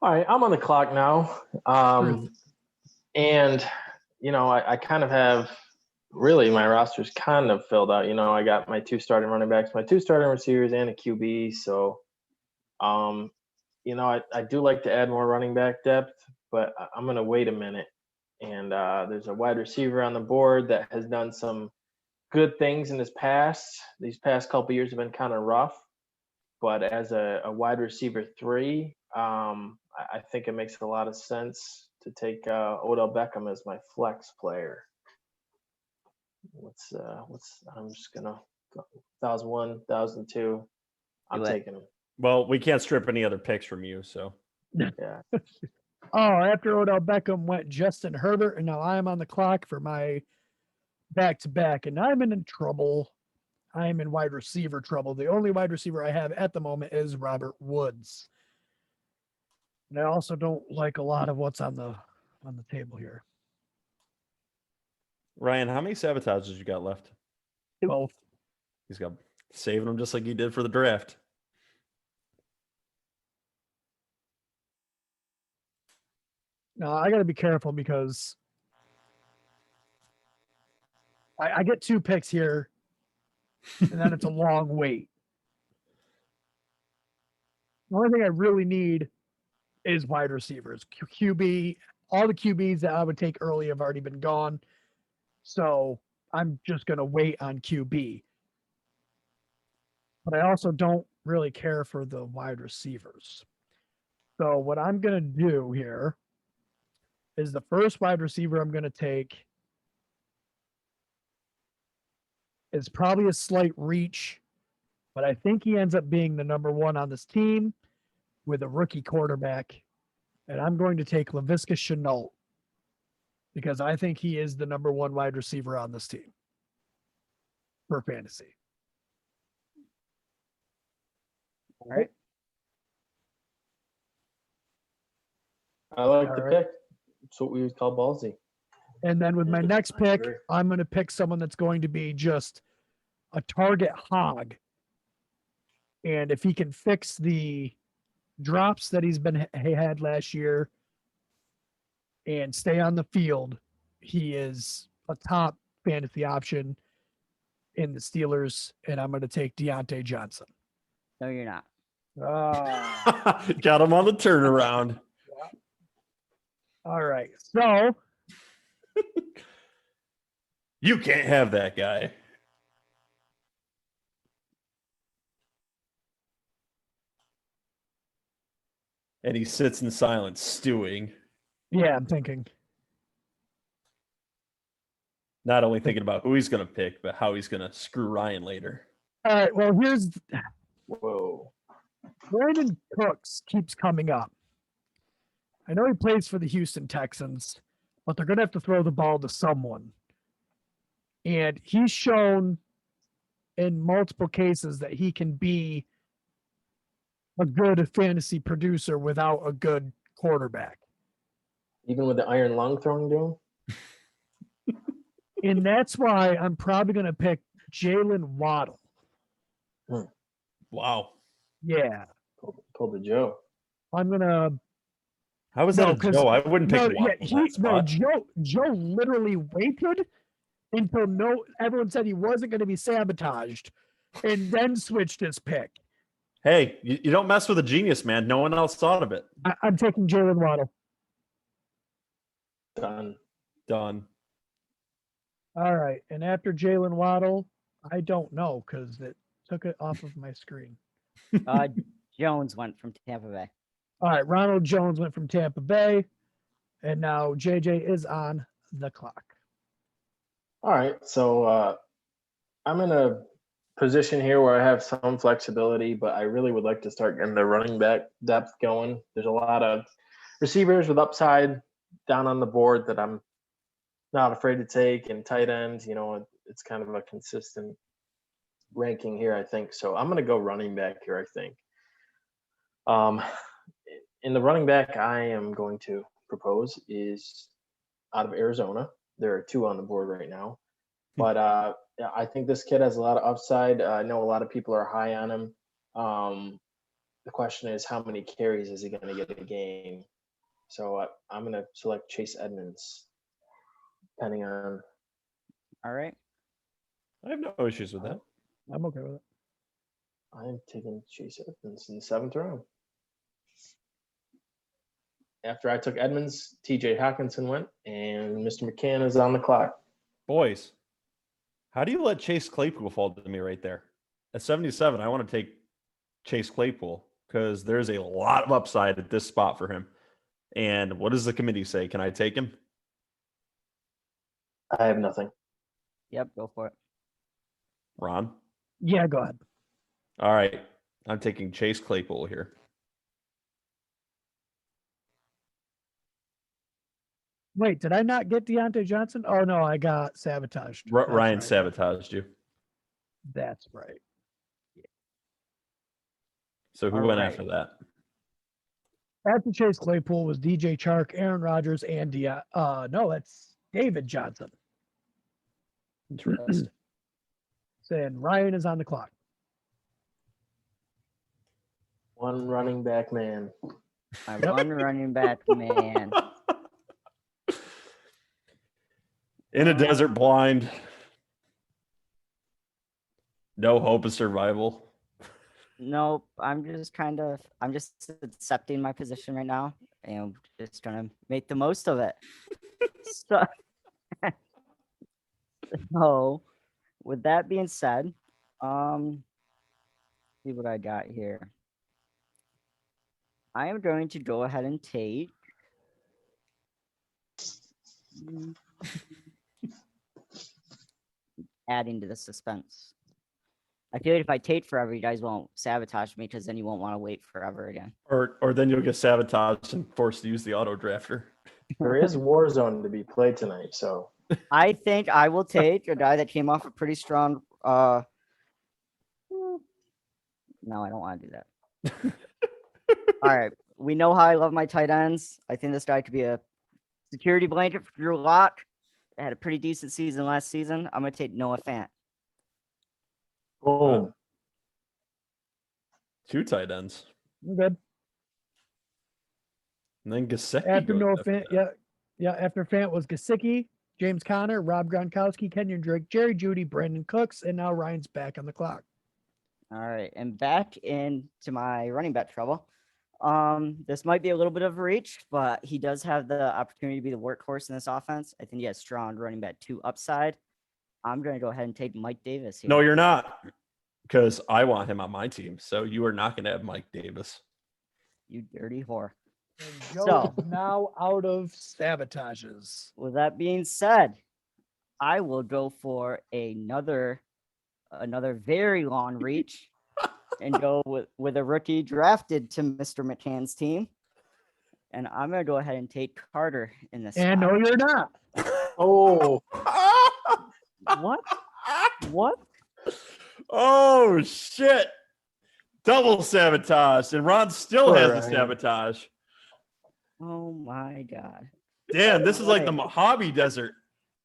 All right, I'm on the clock now. And, I kind of have really my roster's kind of filled out. I got my 2 starting running backs, my 2 starting receivers, and a QB. So, I do like to add more running back depth, but I'm going to wait a minute. And there's a wide receiver on the board that has done some good things in his past. These past couple years have been kind of rough, but as a wide receiver 3, I think it makes a lot of sense to take Odell Beckham as my flex player. I'm just gonna 1001, 1002. I'm Do it. taking him. Well, we can't strip any other picks from you, so Yeah. Oh, after Odell Beckham went Justin Herbert, and now I am on the clock for my back-to-back, and I'm in trouble. I am in wide receiver trouble. The only wide receiver I have at the moment is Robert Woods. And I also don't like a lot of what's on the table here. Ryan, how many sabotages you got left? Both. He's got saving them just like he did for the draft. No, I got to be careful because I get 2 picks here, and then it's a long wait. The only thing I really need is wide receivers. QB, all the QBs that I would take early have already been gone. So I'm just going to wait on QB. But I also don't really care for the wide receivers. So what I'm going to do here is the first wide receiver I'm going to take is probably a slight reach, but I think he ends up being the number 1 on this team with a rookie quarterback. And I'm going to take Laviska Shenault because I think he is the number 1 wide receiver on this team for fantasy. All right. I like All the right. pick. It's what we would call ballsy. And then with my next I pick, agree. I'm going to pick someone that's going to be just a target hog. And if he can fix the drops that he had last year and stay on the field, he is a top fantasy option in the Steelers. And I'm going to take Deontay Johnson. No, you're not. Got him on the turnaround. All right. So You can't have that guy. And he sits in silence, stewing. yeah, I'm thinking. Not only thinking about who he's going to pick, but how he's going to screw Ryan later. All right. Well, here's Whoa. Brandon Cooks keeps coming up. I know he plays for the Houston Texans, but they're going to have to throw the ball to someone. And he's shown in multiple cases that he can be a good fantasy producer without a good quarterback. Even with the iron lung thrown to him? And that's why I'm probably going to pick Jalen Waddle. Wow. Yeah. Pull the Joe. I'm going to. How was No, that a 'cause- Joe? I wouldn't pick No, Waddle yeah, in that spot. Joe literally waited until everyone said he wasn't going to be sabotaged and then switched his pick. Hey, you don't mess with a genius, man. No one else thought of it. I'm taking Jalen Waddle. Done. Done. All right. And after Jalen Waddle, I don't know because it took it off of my screen. Jones went from Tampa Bay. All right. Ronald Jones went from Tampa Bay. And now JJ is on the clock. All right. So I'm in a position here where I have some flexibility, but I really would like to start getting the running back depth going. There's a lot of receivers with upside down on the board that I'm not afraid to take, and tight ends, it's kind of a consistent ranking here, I think. So I'm going to go running back here, I think. In the running back I am going to propose is out of Arizona. There are 2 on the board right now. But I think this kid has a lot of upside. I know a lot of people are high on him. The question is, how many carries is he going to get a game? So I'm going to select Chase Edmonds, depending on. All right. I have no issues with that. I'm okay with it. I'm taking Chase Edmonds in the 7th round. After I took Edmonds, TJ Hawkinson went, and Mr. McCann is on the clock. Boys, How do you let Chase Claypool fall to me right there? At 77, I want to take Chase Claypool because there's a lot of upside at this spot for him. And what does the committee say? Can I take him? I have nothing. Yep, go for it. Ron? Yeah, go ahead. All right. I'm taking Chase Claypool here. Wait, did I not get Deontay Johnson? Oh no, I got sabotaged. That's Ryan right. sabotaged you. That's right. So who All went right. after that? After Chase Claypool was DJ Chark, Aaron Rodgers, and no, that's David Johnson. Interesting. Saying Ryan is on the clock. One running back man. My one running back man. In a desert blind. No hope of survival. Nope. I'm just accepting my position right now and just trying to make the most of it. So, so with that being said, see what I got here. I am going to go ahead and take adding to the suspense. I feel like if I take forever, you guys won't sabotage me because then you won't want to wait forever again. Or then you'll get sabotaged and forced to use the auto drafter. There is Warzone to be played tonight, so I think I will take a guy that came off a pretty strong. No, I don't want to do that. All right, we know how I love my tight ends. I think this guy could be a security blanket for Drew Lock. Had a pretty decent season last season. I'm gonna take Noah Fant. boom. Two tight ends. I'm good. And then Gesicki After goes Noah after Fant, that. yeah. After Fant was Gesicki, James Conner, Rob Gronkowski, Kenyon Drake, Jerry Jeudy, Brandon Cooks, and now Ryan's back on the clock. All right, and back into my running back trouble. This might be a little bit of a reach, but he does have the opportunity to be the workhorse in this offense. I think he has strong running back 2 upside. I'm going to go ahead and take Mike Davis here. No, you're not. Because I want him on my team. So you are not going to have Mike Davis. You dirty whore. And Joe So- is now out of sabotages. With that being said, I will go for another very long reach and go with a rookie drafted to Mr. McCann's team. And I'm going to go ahead and take Carter in this. And no, spot. you're not. Oh, What? What? Oh, shit. Double sabotage. And Ron still Poor has the Ryan. sabotage. Oh my God. Damn, this is like the Right. Mojave Desert.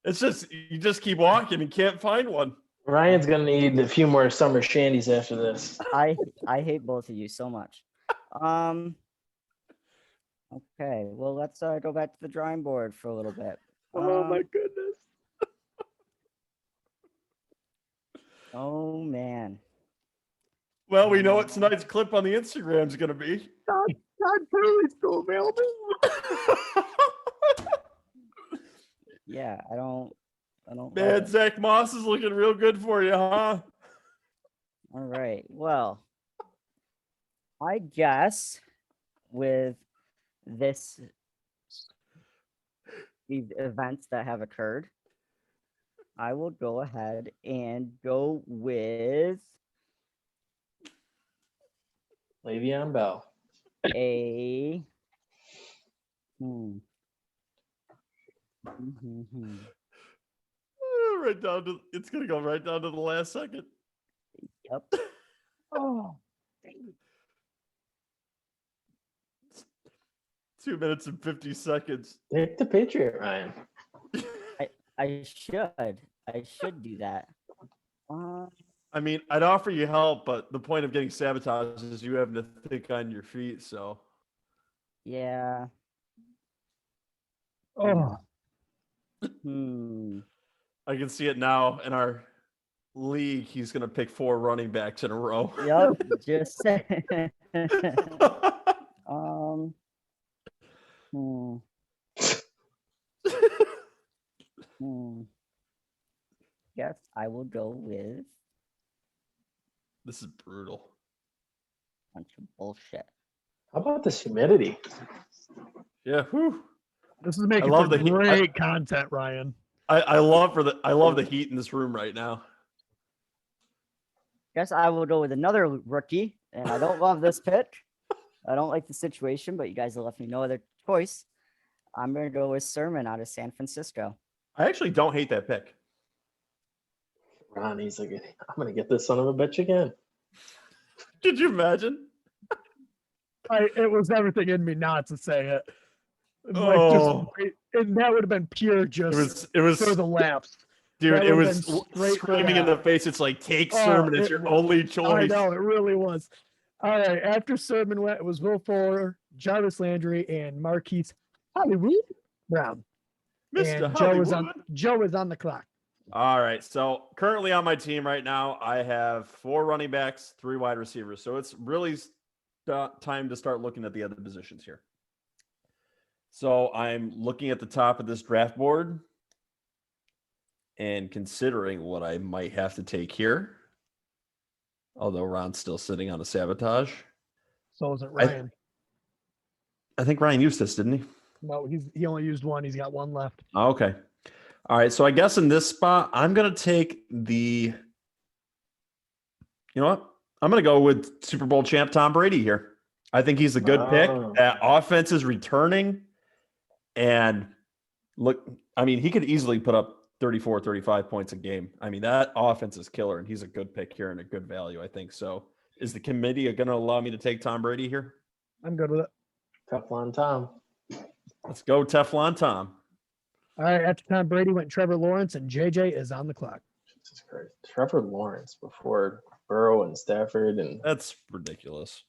It's just, you just keep walking and can't find one. Ryan's gonna need a few more summer shandies after this. I hate both of you so much. Okay, well let's go back to the drawing board for a little bit. Oh my Um, goodness. Oh man. Well, we know what tonight's clip on the Instagram is going to be. Todd Purley's still available. Yeah, I don't Man, love it. Zach Moss is looking real good for you, huh? All right. Well, I guess with these events that have occurred, I will go ahead and go with Le'Veon Bell. a hmm. Right down to, it's going to go right down to the last second. Yep. Oh, 2 minutes and 50 seconds. Take the Patriot, Ryan. I should do that. I mean, I'd offer you help, but the point of getting sabotaged is you having to think on your feet. So Yeah. oh, I can see it now in our league. He's going to pick 4 running backs in a row. Yep. Just say. guess I will go with This is brutal. a bunch of bullshit. How about this humidity? Yeah. Whew. This is making love for the heat. great content, Ryan. I love the heat in this room right now. Guess I will go with another rookie, and I don't love this pick. I don't like the situation, but you guys have left me no other choice. I'm going to go with Sermon out of San Francisco. I actually don't hate that pick. Ronnie's like, I'm gonna get this son of a bitch again. Could you imagine? It was everything in me not to say it. Oh. And that would have been pure just It was for the laughs. dude, that it would've was been straight for screaming in the that. face. It's like, take Oh, Sermon. It's it your was- only I choice. know, it really was. All right, after Sermon went, it was Will Fuller, Jarvis Landry, and Marquise Hollywood Brown. Mr. And Hollywood. Joe is on the clock. All right. So currently on my team right now, I have 4 running backs, 3 wide receivers. So it's really time to start looking at the other positions here. So I'm looking at the top of this draft board and considering what I might have to take here. Although Ron's still sitting on a sabotage. So is it Ryan? I think Ryan used this, didn't he? No, he only used one. He's got one left. Okay. All right. So I guess in this spot, I'm going to take you know what? I'm going to go with Super Bowl champ Tom Brady here. I think he's a good pick. Oh. That offense is returning. And look, I mean, he could easily put up 34, 35 points a game. I mean, that offense is killer, and he's a good pick here and a good value, I think. So is the committee going to allow me to take Tom Brady here? I'm good with it. Teflon Tom. Let's go Teflon Tom. All right, after Tom Brady went Trevor Lawrence, and JJ is on the clock. Jesus Christ. Trevor Lawrence before Burrow and Stafford and That's ridiculous.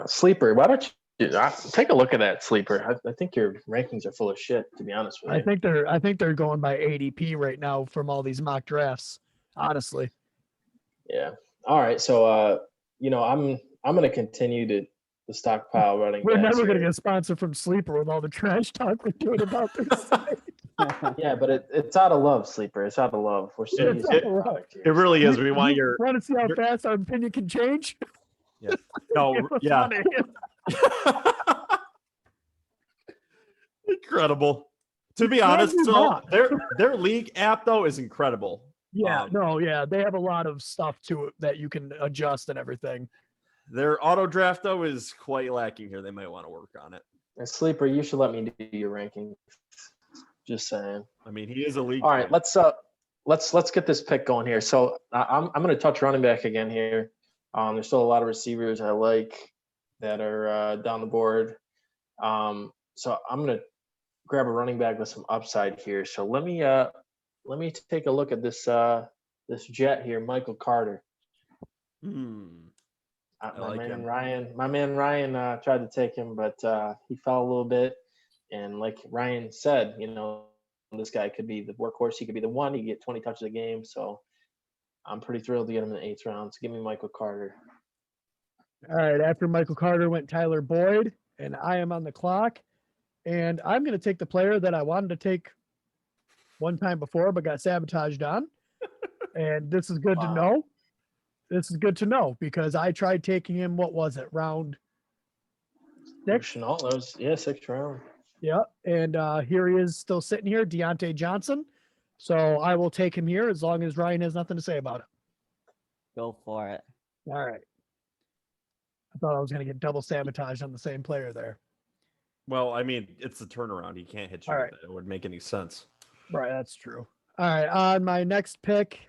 Sleeper. Why don't you take a look at that, Sleeper? I think your rankings are full of shit, to be honest with you. I think they're going by ADP right now from all these mock drafts. Honestly, Yeah. All right. So I'm gonna continue to stockpile running we're backs never going to here. get sponsored from Sleeper with all the trash talk we're doing about this. Yeah, but it's out of love, Sleeper. It's out of love. We're serious out of love. product here. It really is. We want your Want to see how your- fast our opinion can change? no, Give us yeah. money. Incredible. To be Why honest, do so not? their league app though is incredible. Yeah, Um, they have a lot of stuff to it that you can adjust and everything. Their auto draft though is quite lacking here. They might want to work on it. And Sleeper, you should let me do your ranking. Just saying. I mean, he is a league. All right, let's get this pick going here. So I'm going to touch running back again here. There's still a lot of receivers I like that are down the board. So I'm going to grab a running back with some upside here. So let me take a look at this jet here, Michael Carter. I My like man him. Ryan tried to take him, but he fell a little bit. And like Ryan said, this guy could be the workhorse. He could be the one. He could get 20 touches a game. So I'm pretty thrilled to get him in the 8th round. So give me Michael Carter. All right, after Michael Carter went Tyler Boyd, and I am on the clock. And I'm going to take the player that I wanted to take one time before, but got sabotaged on. And this is good to Wow. know. This is good to know because I tried taking him. What was it? Round 6? Chenault, that was 6th round. Yeah. And here he is still sitting here, Deontay Johnson. So I will take him here as long as Ryan has nothing to say about it. Go for it. All right. I thought I was going to get double sabotaged on the same player there. Well, I mean, it's a turnaround. He can't hit you All with right. it. It would make any sense. Right. That's true. All right. On my next pick,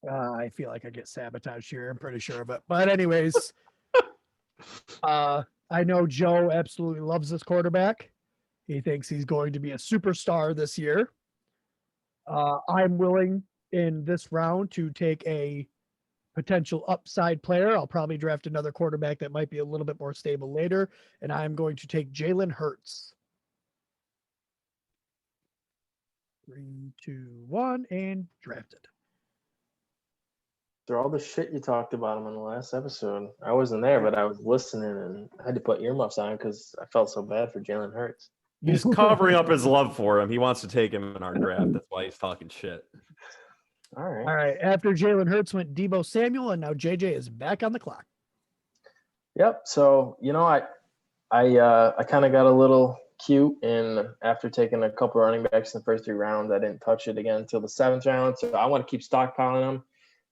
I feel like I get sabotaged here. I'm pretty sure of it. But anyways, I know Joe absolutely loves this quarterback. He thinks he's going to be a superstar this year. I'm willing in this round to take a potential upside player. I'll probably draft another quarterback that might be a little bit more stable later. And I'm going to take Jalen Hurts. 3, 2, 1, and drafted. Through all the shit you talked about him in the last episode, I wasn't there, but I was listening and I had to put earmuffs on because I felt so bad for Jalen Hurts. He's covering up his love for him. He wants to take him in our draft. That's why he's talking shit. All right. All right. After Jalen Hurts went Debo Samuel, and now JJ is back on the clock. Yep. So I kind of got a little cute, and after taking a couple running backs in the first 3 rounds, I didn't touch it again until the 7th round. So I want to keep stockpiling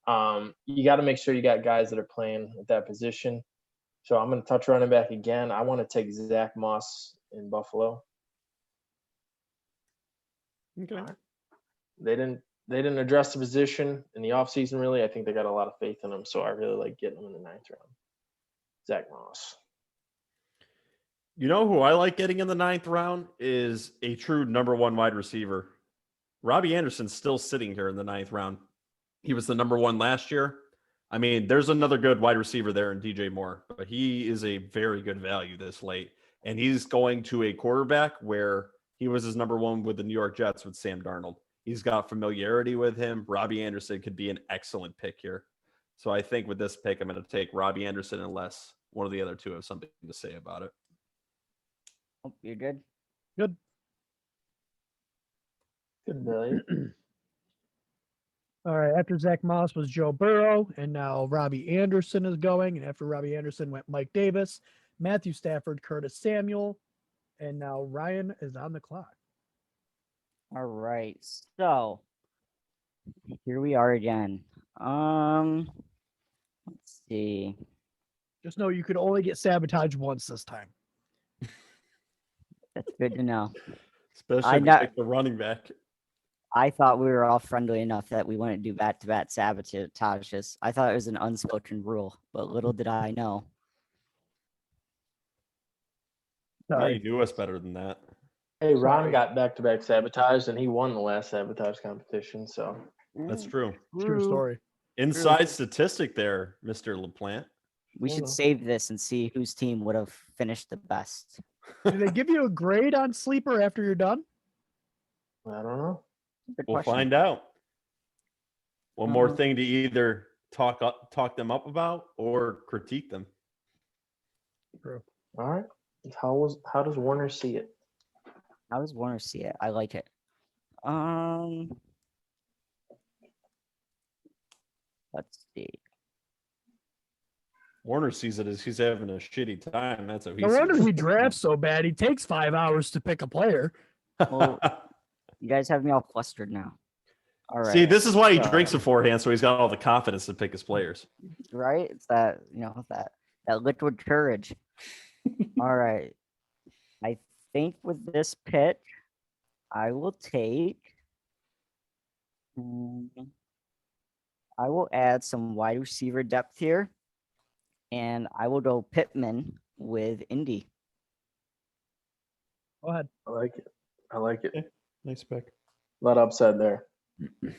them. You got to make sure you got guys that are playing at that position. So I'm going to touch running back again. I want to take Zach Moss in Buffalo. Okay. They didn't address the position in the offseason, really. I think they got a lot of faith in him, so I really like getting him in the 9th round. Zach Moss. You know who I like getting in the 9th round is a true number 1 wide receiver. Robbie Anderson's still sitting here in the 9th round. He was the number 1 last year. I mean, there's another good wide receiver there in DJ Moore, but he is a very good value this late. And he's going to a quarterback where he was his number 1 with the New York Jets with Sam Darnold. He's got familiarity with him. Robbie Anderson could be an excellent pick here. So I think with this pick, I'm going to take Robbie Anderson unless one of the other two have something to say about it. Oh, you're good. Good. Good value. All right. After Zach Moss was Joe Burrow, and now Robbie Anderson is going. And after Robbie Anderson went Mike Davis, Matthew Stafford, Curtis Samuel, and now Ryan is on the clock. All right. So here we are again. Let's see. Just know you could only get Sabotage once this time. That's good to know. Especially I if you know- pick the running back. I thought we were all friendly enough that we wouldn't do back-to-back sabotages. I thought it was an unspoken rule, but little did I know. Yeah, Sorry. you knew us better than that. Hey, Ron Sorry. got back-to-back Sabotage, and he won the last Sabotage competition. So That's true. True story. Inside statistic there, Mr. LaPlante. We should Mhm. save this and see whose team would have finished the best. Do they give you a grade on Sleeper after you're done? I don't know. Good We'll question. find out. One more Uh-huh. thing to either talk them up about or critique them. All right. How does Warner see it? How does Warner see it? I like it. Let's see. Warner sees it as he's having a shitty time. That's how he No sees wonder it. he drafts so bad. He takes 5 hours to pick a player. Well, You guys have me all flustered now. All right. See, this is why he so- drinks beforehand, so he's got all the confidence to pick his players. Right? It's that, that liquid courage. All right. I think with this pitch, I will take. I will add some wide receiver depth here, and I will go Pittman with Indy. Go ahead. I like it. Nice pick. A lot of upside there.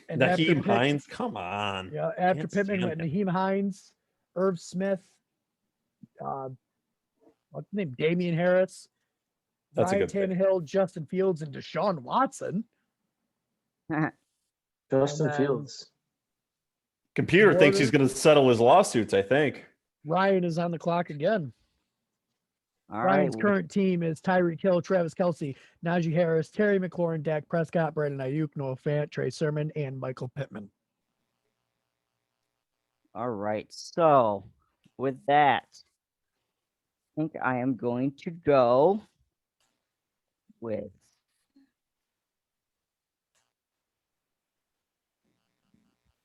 And after Naheem Pitt- Hines, come on. Yeah, after Can't Pittman stand went him. Naheem Hines, Irv Smith, what's his name? Damian Harris, That's a Ryan good pick. Tannehill, Justin Fields, and Deshaun Watson. Justin then- Fields. Computer thinks he's Warner- going to settle his lawsuits, I think. Ryan is on the clock again. All Ryan's right. current team is Tyreek Hill, Travis Kelsey, Najee Harris, Terry McLaurin, Dak Prescott, Brandon Ayuk, Noah Fant, Trey Sermon, and Michael Pittman. All right. So with that, I think I am going to go with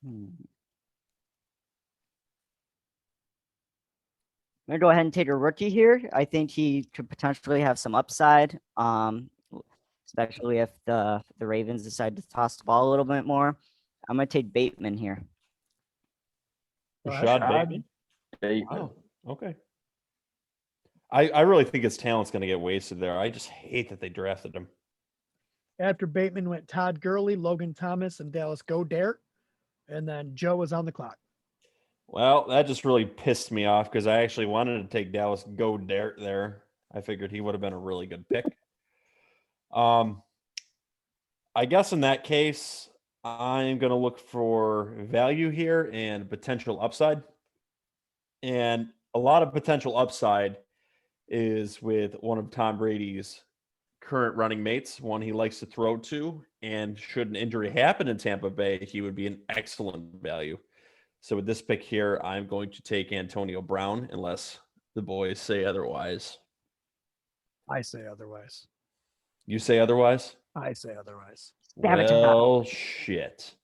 I'm gonna go ahead and take a rookie here. I think he could potentially have some upside, especially if the Ravens decide to toss the ball a little bit more. I'm gonna take Bateman here. Rashad Rashad Bateman. Bateman. Wow. Okay. I really think his talent's going to get wasted there. I just hate that they drafted him. After Bateman went Todd Gurley, Logan Thomas, and Dallas Goedert. And then Joe was on the clock. Well, that just really pissed me off because I actually wanted to take Dallas Goedert there. I figured he would have been a really good pick. I guess in that case, I'm going to look for value here and potential upside. And a lot of potential upside is with one of Tom Brady's current running mates, one he likes to throw to, and should an injury happen in Tampa Bay, he would be an excellent value. So with this pick here, I'm going to take Antonio Brown, unless the boys say otherwise. I say otherwise. You say otherwise? I say otherwise. Sabotage. Well, shit.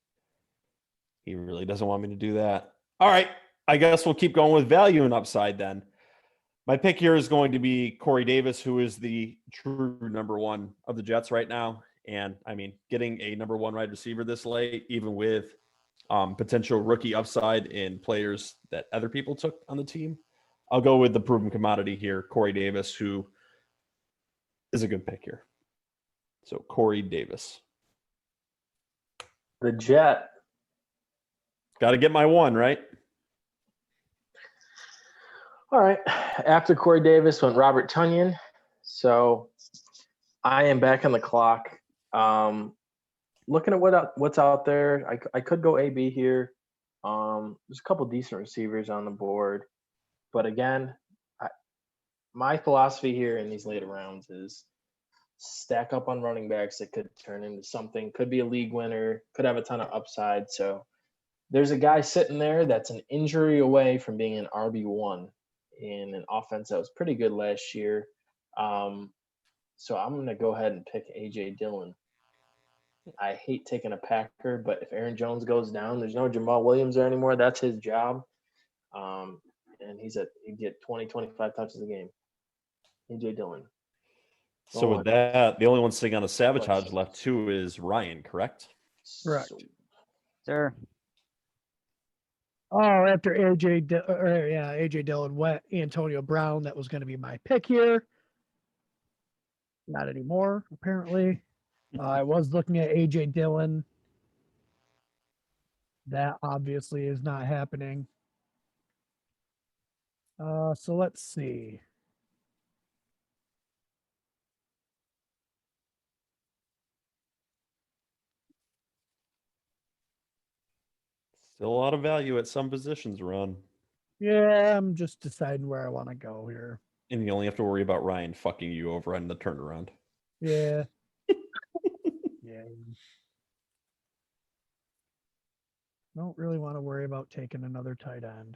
He really doesn't want me to do that. All right. I guess we'll keep going with value and upside then. My pick here is going to be Corey Davis, who is the true number one of the Jets right now. And I mean, getting a number one wide receiver this late, even with potential rookie upside in players that other people took on the team, I'll go with the proven commodity here, Corey Davis, who is a good pick here. So Corey Davis. The Jet. Got to get my one, right? All right. After Corey Davis went Robert Tonyan. So I am back on the clock. Looking at what's out there, I could go AB here. There's a couple decent receivers on the board. But again, my philosophy here in these later rounds is stack up on running backs that could turn into something. Could be a league winner. Could have a ton of upside. So there's a guy sitting there that's an injury away from being an RB1 in an offense that was pretty good last year. So I'm going to go ahead and pick A.J. Dillon. I hate taking a Packer, but if Aaron Jones goes down, there's no Jamal Williams there anymore. That's his job. And he'd get 20, 25 touches a game. A.J. Dillon. So with that, the only one sitting on a sabotage left too is Ryan, correct? Correct. So, Sir. Oh, after AJ Dillon went Antonio Brown. That was going to be my pick here. Not anymore, apparently. I was looking at AJ Dillon. That obviously is not happening. So let's see. Still a lot of value at some positions, Ron. Yeah, I'm just deciding where I want to go here. And you only have to worry about Ryan fucking you over on the turnaround. Yeah. Yeah. Don't really want to worry about taking another tight end.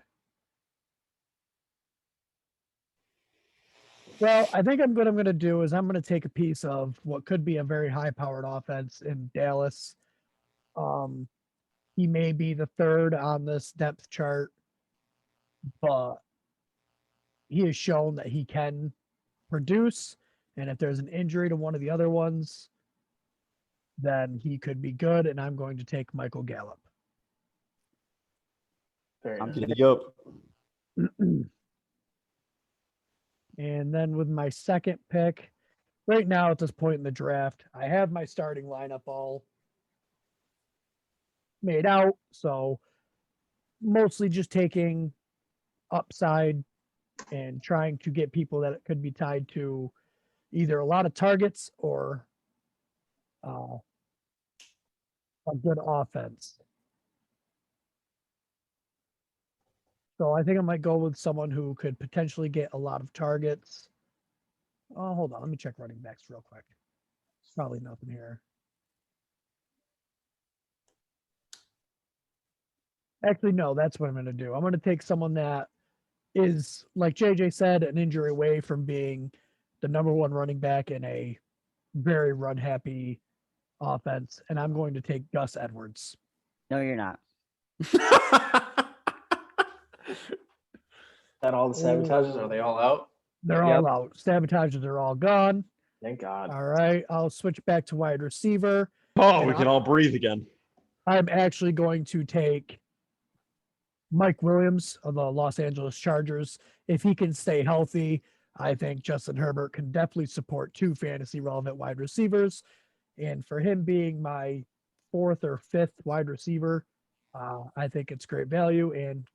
Well, I think what I'm going to do is I'm going to take a piece of what could be a very high-powered offense in Dallas. He may be the third on this depth chart, but he has shown that he can produce. And if there's an injury to one of the other ones, then he could be good. And I'm going to take Michael Gallup. very nice. Giddy up. And then with my second pick, right now at this point in the draft, I have my starting lineup all made out. So mostly just taking upside and trying to get people that could be tied to either a lot of targets or a good offense. So I think I might go with someone who could potentially get a lot of targets. Oh, hold on. Let me check running backs real quick. Probably nothing here. Actually, no, that's what I'm going to do. I'm going to take someone that is, like JJ said, an injury away from being the number one running back in a very run happy offense. And I'm going to take Gus Edwards. No, you're not. That all the sabotages? Are they all out? They're all out. Sabotages are all gone. Thank God. All right. I'll switch back to wide receiver. Oh, we can all breathe again. I'm actually going to take Mike Williams of the Los Angeles Chargers. If he can stay healthy, I think Justin Herbert can definitely support two fantasy relevant wide receivers. And for him being my fourth or fifth wide receiver, I think it's great value and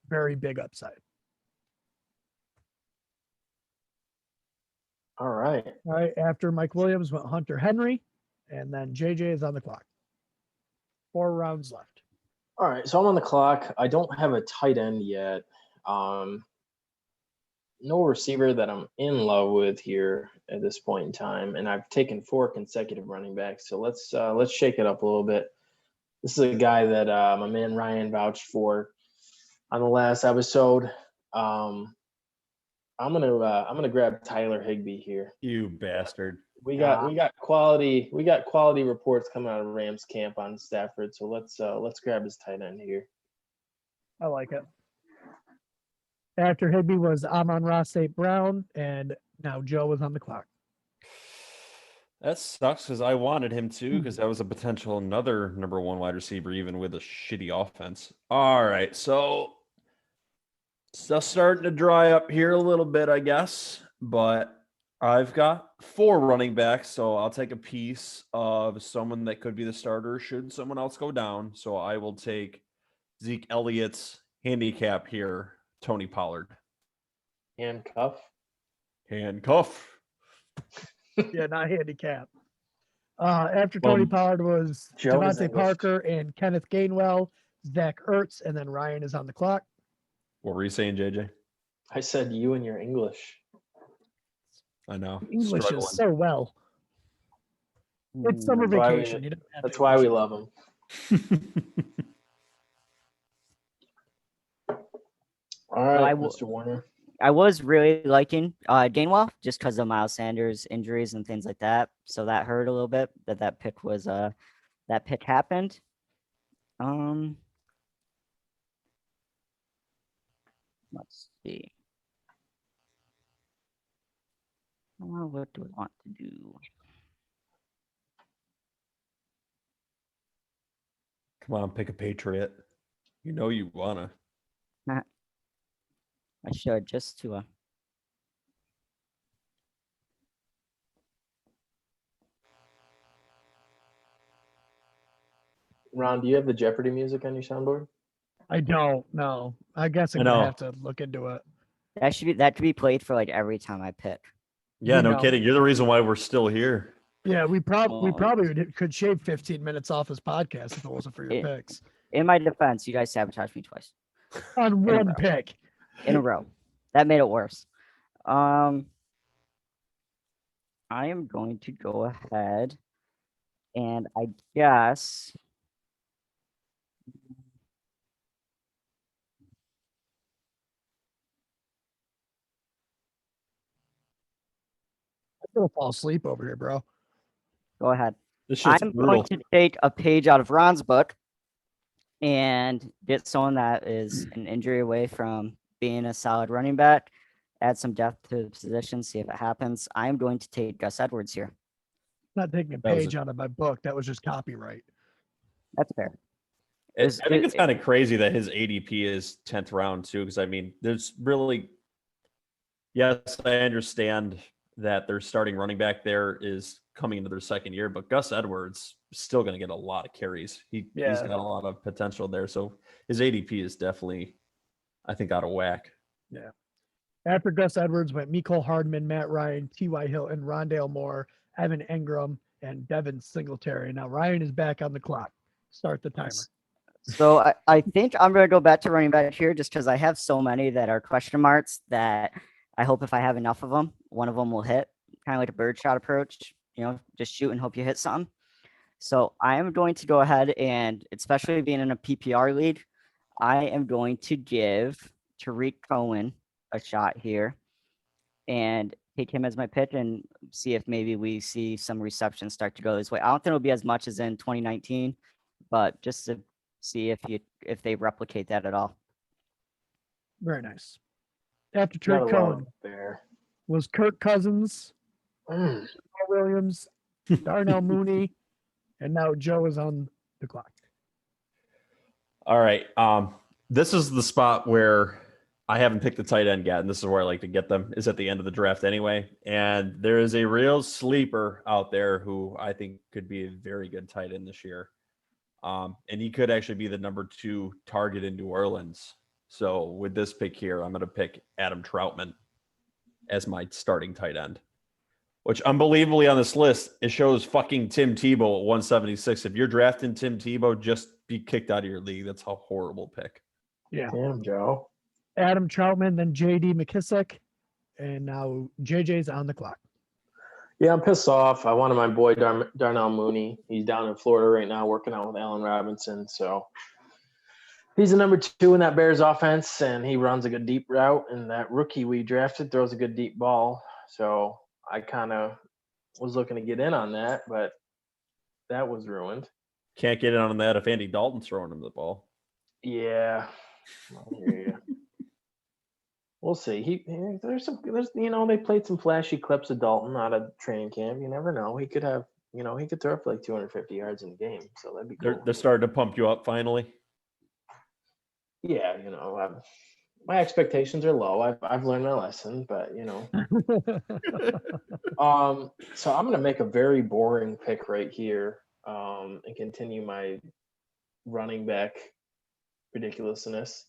very big upside. All right. All right. After Mike Williams went Hunter Henry, and then JJ is on the clock. 4 rounds left. All right. So I'm on the clock. I don't have a tight end yet. no receiver that I'm in love with here at this point in time, and I've taken 4 consecutive running backs. So let's shake it up a little bit. This is a guy that my man Ryan vouched for on the last episode. I'm gonna grab Tyler Higbee here. You bastard. We got quality reports coming out of Rams camp on Stafford. So let's grab his tight end here. I like it. After Higbee was Amon-Ra St. Brown, and now Joe is on the clock. That sucks because I wanted him too, because that was a potential another number 1 wide receiver, even with a shitty offense. All right, so stuff's starting to dry up here a little bit, I guess, but I've got 4 running backs, so I'll take a piece of someone that could be the starter should someone else go down. So I will take Zeke Elliott's handicap here, Tony Pollard. Handcuff. Yeah, not handicap. After Tony Pollard was Joe is Devontae English. Parker and Kenneth Gainwell, Zach Ertz, and then Ryan is on the clock. What were you saying, JJ? I said you and your English. I know. English struggling. is so well. It's summer That's why we- vacation. You don't have That's to why we English. love him. All right, Mr. Warner. I was really liking Gainwell just because of Miles Sanders injuries and things like that. So that hurt a little bit that pick was that pick happened. Let's see. Well, what do I want to do? Come on, pick a Patriot. You know you wanna. I should just to Ron, do you have the Jeopardy music on your soundboard? I don't know. I guess I'm I gonna know. have to look into it. that could be played for like every time I pick. Yeah, You no know. kidding. You're the reason why we're still here. Yeah, we Well, probably could shave 15 minutes off his podcast if it wasn't for your Yeah. picks In my defense, you guys sabotaged me twice on a one row. pick. in a row. That made it worse. I am going to go ahead and I guess I'm gonna fall asleep over here, bro. go ahead. This shit's I'm brutal. going to take a page out of Ron's book and get someone that is an injury away from being a solid running back, add some depth to the position, see if it happens. I'm going to take Gus Edwards here. Not taking a That was page out of my book. That was just copyright. That's fair. I think it's kind of crazy that his ADP is 10th round too, because I mean, there's really, yes, I understand that their starting running back there is coming into their second year, but Gus Edwards is still going to get a lot of carries. He's Yeah. got a lot of potential there, so his ADP is definitely, I think, out of whack. After Gus Edwards went Mecole Hardman, Matt Ryan, T.Y. Hilton, Rondale Moore, Evan Engram, and Devin Singletary. Now Ryan is back on the clock. Start the timer. So I think I'm going to go back to running back here just because I have so many that are question marks that I hope if I have enough of them, one of them will hit. Kind of like a birdshot approach, just shoot and hope you hit something. So I am going to go ahead and, especially being in a PPR league, I am going to give Tariq Cohen a shot here and take him as my pitch and see if maybe we see some receptions start to go this way. I don't think it'll be as much as in 2019, but just to see if they replicate that at all. Very nice. After Gotta Tariq love Cohen Bear. was Kirk Cousins, Mm. Williams, Darnell Mooney, and now Joe is on the clock. All right. This is the spot where I haven't picked the tight end yet, and this is where I like to get them, is at the end of the draft anyway. And there is a real sleeper out there who I think could be a very good tight end this year. And he could actually be the number 2 target in New Orleans. So with this pick here, I'm going to pick Adam Troutman as my starting tight end. Which unbelievably on this list, it shows fucking Tim Tebow at 176. If you're drafting Tim Tebow, just be kicked out of your league. That's a horrible pick. Yeah. Damn, Joe. Adam Troutman, then J.D. McKissick, and now JJ's on the clock. Yeah, I'm pissed off. I wanted my boy Darnell Mooney. He's down in Florida right now working out with Allen Robinson. So he's the number 2 in that Bears offense, and he runs a good deep route. And that rookie we drafted throws a good deep ball. So I kind of was looking to get in on that, but that was ruined. Can't get in on that if Andy Dalton's throwing him the ball. Yeah, I hear you. We'll see. There's they played some flashy clips of Dalton out of training camp. You never know. He could have, he could throw for like 250 yards in the game. So that'd be cool. They're starting to pump you up finally. Yeah, my expectations are low. I've learned my lesson, but so I'm gonna make a very boring pick right here, and continue my running back ridiculousness.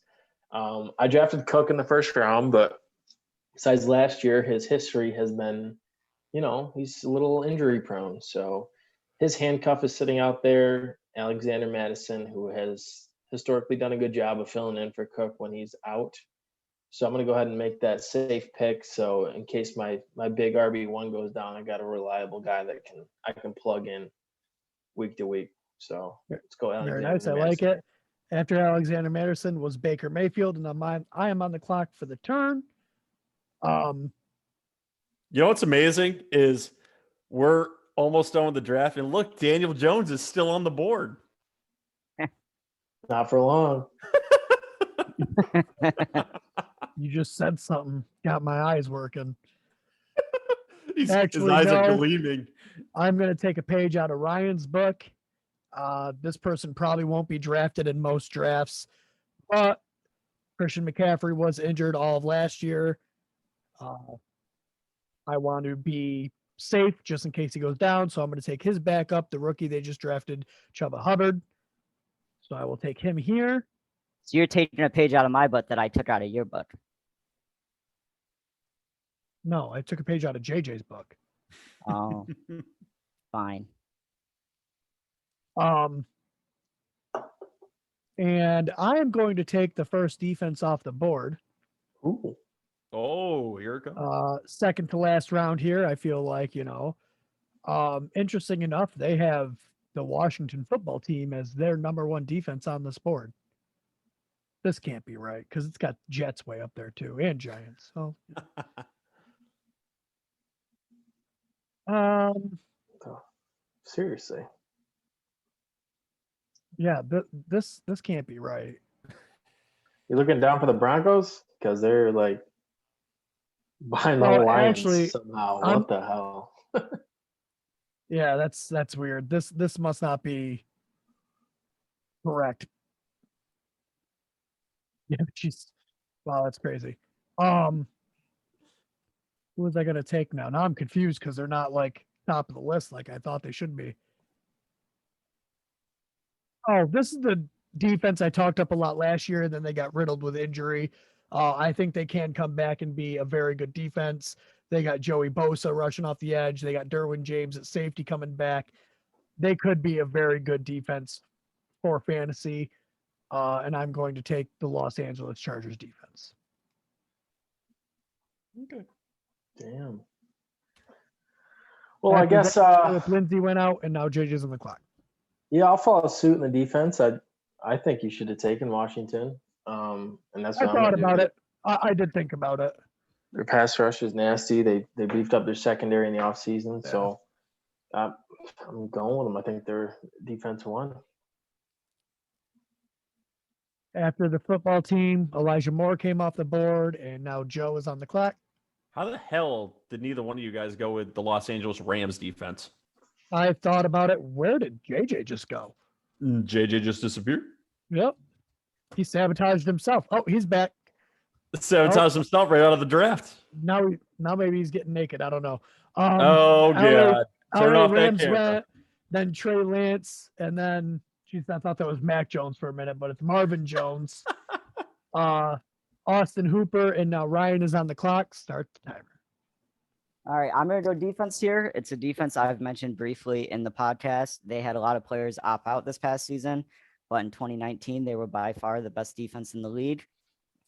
I drafted Cook in the first round, but besides last year, his history has been, he's a little injury prone. So his handcuff is sitting out there. Alexander Madison, who has historically done a good job of filling in for Cook when he's out. So I'm going to go ahead and make that safe pick. So in case my big RB1 goes down, I got a reliable guy that I can plug in week to week. So let's go Alexander Very nice. I like it. After Alexander Madison was Baker Mayfield, and I am on the clock for the turn. You know what's amazing is we're almost done with the draft, and look, Daniel Jones is still on the board. Not for long. You just said something, got my eyes working. His Actually, eyes are no. gleaming. I'm going to take a page out of Ryan's book. This person probably won't be drafted in most drafts, but Christian McCaffrey was injured all of last year. I want to be safe just in case he goes down, so I'm going to take his backup, the rookie they just drafted, Chuba Hubbard. So I will take him here. So you're taking a page out of my book that I took out of your book. No, I took a page out of JJ's book. Oh, fine. And I am going to take the first defense off the board. Ooh. Oh, here it comes. Second to last round here. I feel like, interesting enough, they have the Washington football team as their number 1 defense on this board. This can't be right because it's got Jets way up there too and Giants. So, Seriously. yeah, this can't be right. You're looking down for the Broncos because they're like behind the Lions actually, somehow. What the hell? Yeah, that's weird. This must not be correct. Yeah, wow, that's crazy. Who was I gonna take now? Now I'm confused because they're not like top of the list like I thought they should be. Oh, this is the defense I talked up a lot last year, and then they got riddled with injury. I think they can come back and be a very good defense. They got Joey Bosa rushing off the edge. They got Derwin James at safety coming back. They could be a very good defense for fantasy. And I'm going to take the Los Angeles Chargers defense. Okay. Damn. Well, I guess if Lindsey went out and now JJ's on the clock. Yeah, I'll follow suit in the defense. I think you should have taken Washington. And that's what I thought about it. I did think about it. Their pass rush is nasty. They beefed up their secondary in the offseason. Yeah. So I'm going with them. I think their defense won. After the football team, Elijah Moore came off the board, and now Joe is on the clock. How the hell did neither one of you guys go with the Los Angeles Rams defense? I thought about it. Where did JJ just go? JJ just disappeared. Yep. He sabotaged himself. Oh, he's back. Sabotaged himself right out of the draft. Now maybe he's getting naked. I don't know. Oh, God. Turn LA off that Rams camera. went, then Trey Lance, and then I thought that was Mac Jones for a minute, but it's Marvin Jones. Austin Hooper, and now Ryan is on the clock. Start the timer. All right, I'm going to go defense here. It's a defense I've mentioned briefly in the podcast. They had a lot of players opt out this past season, but in 2019, they were by far the best defense in the league.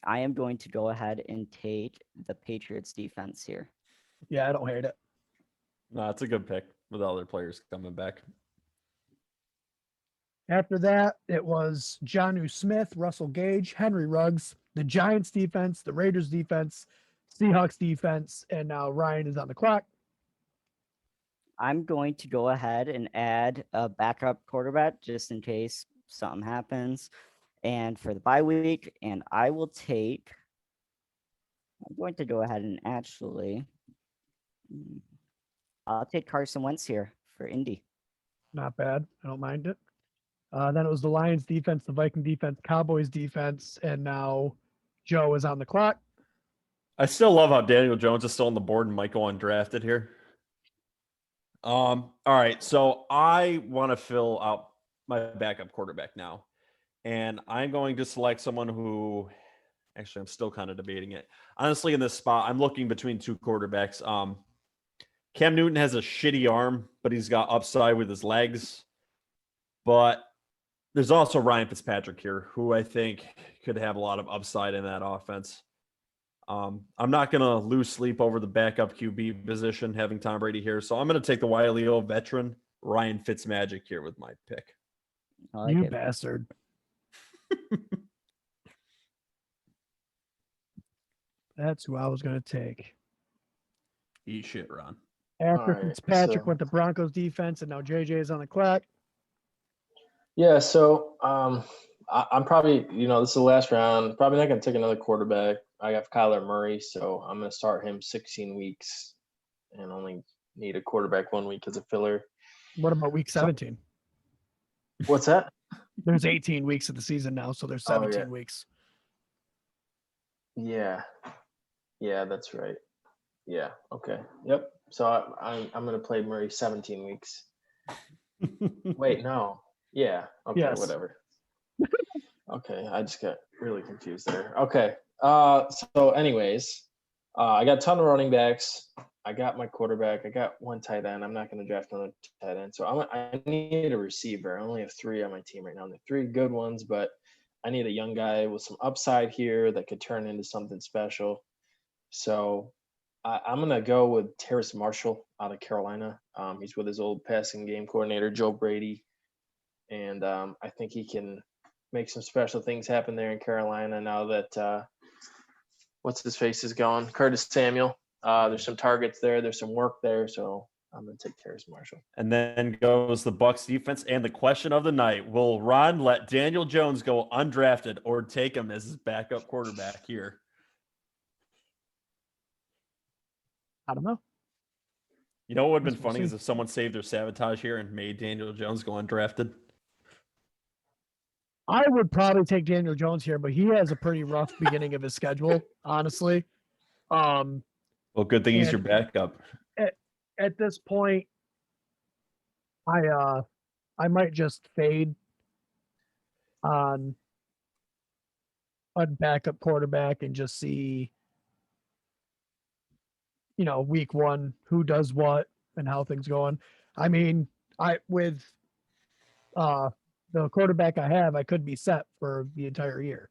I am going to go ahead and take the Patriots defense here. Yeah, I don't hate it. No, it's a good pick with all their players coming back. After that, it was Jonnu Smith, Russell Gage, Henry Ruggs, the Giants defense, the Raiders defense, Seahawks defense, and now Ryan is on the clock. I'm going to go ahead and add a backup quarterback just in case something happens. And for the bye week, and I'm going to go ahead and I'll take Carson Wentz here for Indy. Not bad. I don't mind it. Then it was the Lions defense, the Viking defense, Cowboys defense, and now Joe is on the clock. I still love how Daniel Jones is still on the board and might go undrafted here. All right, so I want to fill out my backup quarterback now, and I'm going to select someone who, actually, I'm still kind of debating it. Honestly, in this spot, I'm looking between two quarterbacks. Cam Newton has a shitty arm, but he's got upside with his legs. But there's also Ryan Fitzpatrick here, who I think could have a lot of upside in that offense. I'm not going to lose sleep over the backup QB position, having Tom Brady here. So I'm going to take the wily old veteran, Ryan Fitzmagic, here with my pick. I like You it. bastard. That's who I was going to take. Eat shit, Ron. After All right, Fitzpatrick so- went to Broncos defense, and now JJ is on the clock. Yeah, so I'm probably, this is the last round. Probably not going to take another quarterback. I have Kyler Murray, so I'm going to start him 16 weeks and only need a quarterback 1 week as a filler. What about week 17? What's that? There's 18 weeks of the season now, so there's Oh, 17 yeah. weeks. Yeah, that's right. Yeah, okay, yep. So I'm going to play Murray 17 weeks. Wait, no. Yeah, okay, Yes. whatever. Okay, I just got really confused there. Okay, so anyways, I got a ton of running backs. I got my quarterback. I got one tight end. I'm not going to draft another tight end. So I need a receiver. I only have 3 on my team right now. They're 3 good ones, but I need a young guy with some upside here that could turn into something special. So I'm going to go with Terrace Marshall out of Carolina. He's with his old passing game coordinator, Joe Brady. And I think he can make some special things happen there in Carolina now that what's his face is gone, Curtis Samuel. There's some targets there. There's some work there. So I'm going to take Terrace Marshall. And then goes the Bucs defense. And the question of the night, will Ron let Daniel Jones go undrafted or take him as his backup quarterback here? I don't know. You know what would have been Guess we'll funny is see. if someone saved their sabotage here and made Daniel Jones go undrafted. I would probably take Daniel Jones here, but he has a pretty rough beginning of his schedule, honestly. Well, good thing he's your And- backup. At this point, I might just fade on a backup quarterback and just see, week 1 who does what and how things going. I mean, with the quarterback I have, I could be set for the entire year.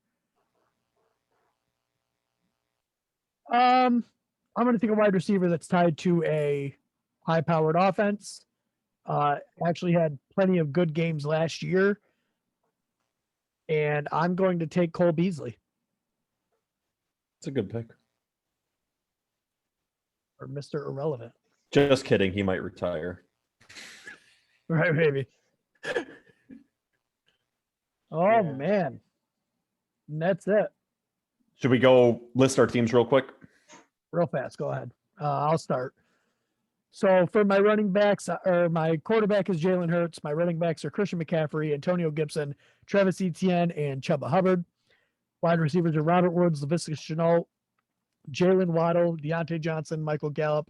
I'm going to take a wide receiver that's tied to a high-powered offense. Actually had plenty of good games last year, and I'm going to take Cole Beasley It's a good pick. or Mr. Irrelevant. Just kidding. He might retire. Right, baby. Oh, Yeah. man. And that's it. Should we go list our teams real quick? Real fast. Go ahead. I'll start. So for my running backs, or my quarterback is Jalen Hurts. My running backs are Christian McCaffrey, Antonio Gibson, Travis Etienne, and Chuba Hubbard. Wide receivers are Robert Woods, Laviska Shenault, Jalen Waddle, Deontay Johnson, Michael Gallup,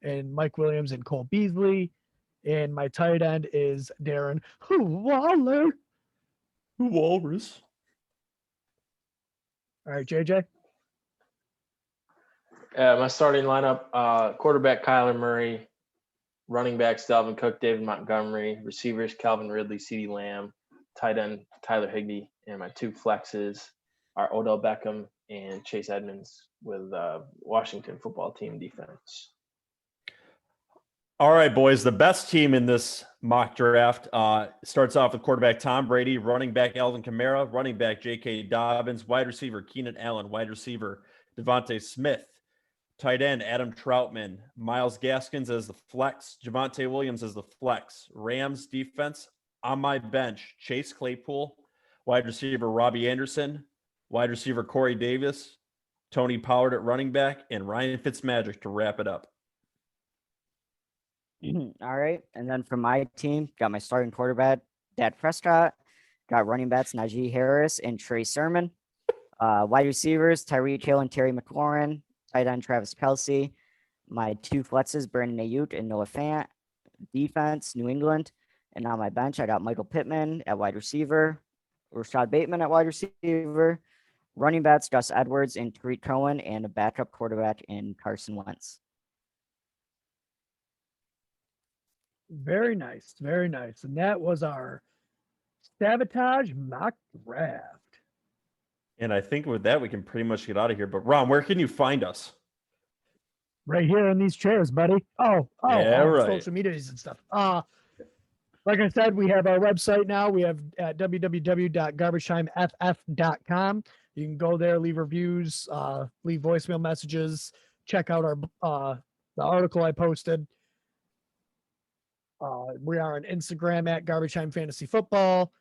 and Mike Williams and Cole Beasley. And my tight end is Darren Waller. Walrus. All right, JJ. My starting lineup, quarterback Kyler Murray, running backs Dalvin Cook, David Montgomery, receivers Calvin Ridley, CeeDee Lamb, tight end Tyler Higbee, and my 2 flexes are Odell Beckham and Chase Edmonds with Washington football team defense. All right, boys. The best team in this mock draft starts off with quarterback Tom Brady, running back Alvin Kamara, running back J.K. Dobbins, wide receiver Keenan Allen, wide receiver Devontae Smith, tight end Adam Troutman, Myles Gaskins as the flex, Javonte Williams as the flex, Rams defense on my bench, Chase Claypool, wide receiver Robbie Anderson, wide receiver Corey Davis, Tony Pollard at running back, and Ryan Fitzmagic to wrap it up. All right. And then for my team, got my starting quarterback, Dak Prescott. Got running backs, Najee Harris and Trey Sermon. Wide receivers, Tyreek Hill and Terry McLaurin. Tight end, Travis Kelce. My two flexes, Brandon Ayuk and Noah Fant. Defense, New England. And on my bench, I got Michael Pittman at wide receiver. Rashad Bateman at wide receiver. Running backs, Gus Edwards and Tariq Cohen. And a backup quarterback in Carson Wentz. Very nice. Very nice. And that was our Sabotage mock draft. And I think with that, we can pretty much get out of here. But Ron, where can you find us? Right here in these chairs, buddy. Yeah, right. Social medias and stuff. Like I said, we have our website now. We have at www.garbagetimef.com. You can go there, leave reviews, leave voicemail messages, check out our the article I posted. We are on Instagram at Garbage Time Fantasy Football.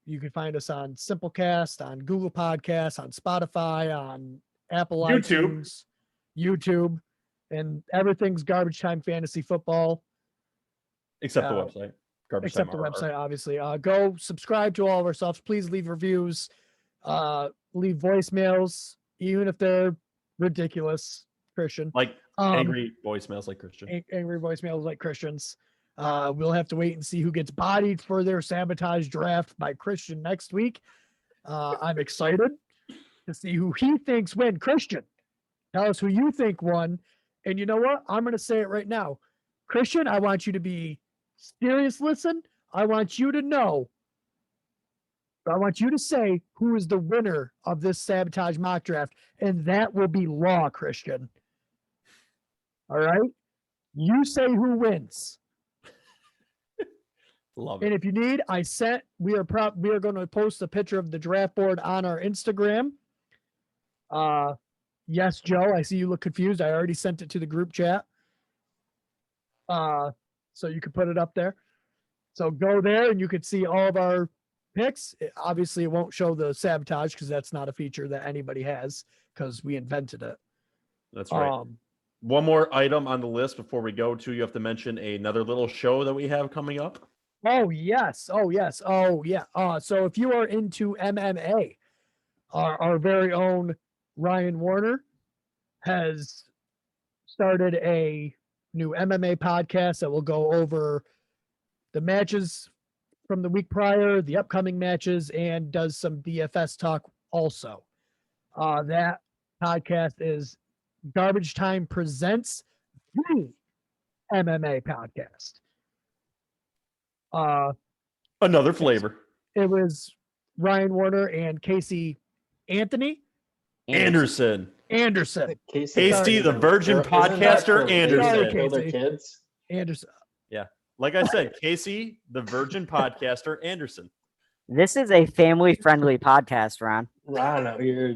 You can find us on Simplecast, on Google Podcasts, on Spotify, on Apple YouTube. iTunes, YouTube, and everything's Garbage Time Fantasy Football. Except the website. Garbage Except Time the RR. website, obviously. Go subscribe to all of our stuff. Please leave reviews, leave voicemails, even if they're ridiculous, Christian. Like Um, angry voicemails like Christian. Angry voicemails like Christians. We'll have to wait and see who gets bodied for their Sabotage draft by Christian next week. I'm excited to see who he thinks win. Christian, tell us who you think won. And you know what? I'm going to say it right now. Christian, I want you to be serious. Listen, I want you to know. I want you to say who is the winner of this Sabotage mock draft. And that will be law, Christian. All right? You say who wins. Love And it. if you need, we are going to post a picture of the draft board on our Instagram. Yes, Joe, I see you look confused. I already sent it to the group chat. So you can put it up there. So go there and you can see all of our picks. Obviously, it won't show the Sabotage because that's not a feature that anybody has because we invented it. That's right. One more item on the list before we go to, you have to mention another little show that we have coming up. Oh, yes. Oh, yes. Oh, yeah. So if you are into MMA, our very own Ryan Warner has started a new MMA podcast that will go over the matches from the week prior, the upcoming matches, and does some DFS talk also. That podcast is Garbage Time Presents the MMA podcast. Another flavor. It was Ryan Warner and Casey Anderson. Casey, the virgin podcaster, Anderson. Kill their kids. Anderson. Like I said, Casey, the virgin podcaster, Anderson. This is a family-friendly podcast, Ron. Ron, you're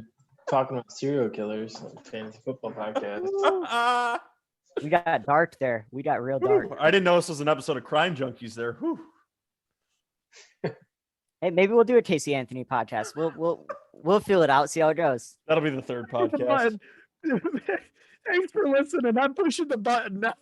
talking about serial killers on the Fantasy Football Podcast. We got dark there. We got real dark. I didn't know this was an episode of Crime Junkies there. Whew. Hey, maybe we'll do a Casey Anthony podcast. We'll feel it out, see how it goes. That'll be the third Push the podcast. button. Thanks for listening. I'm pushing the button now.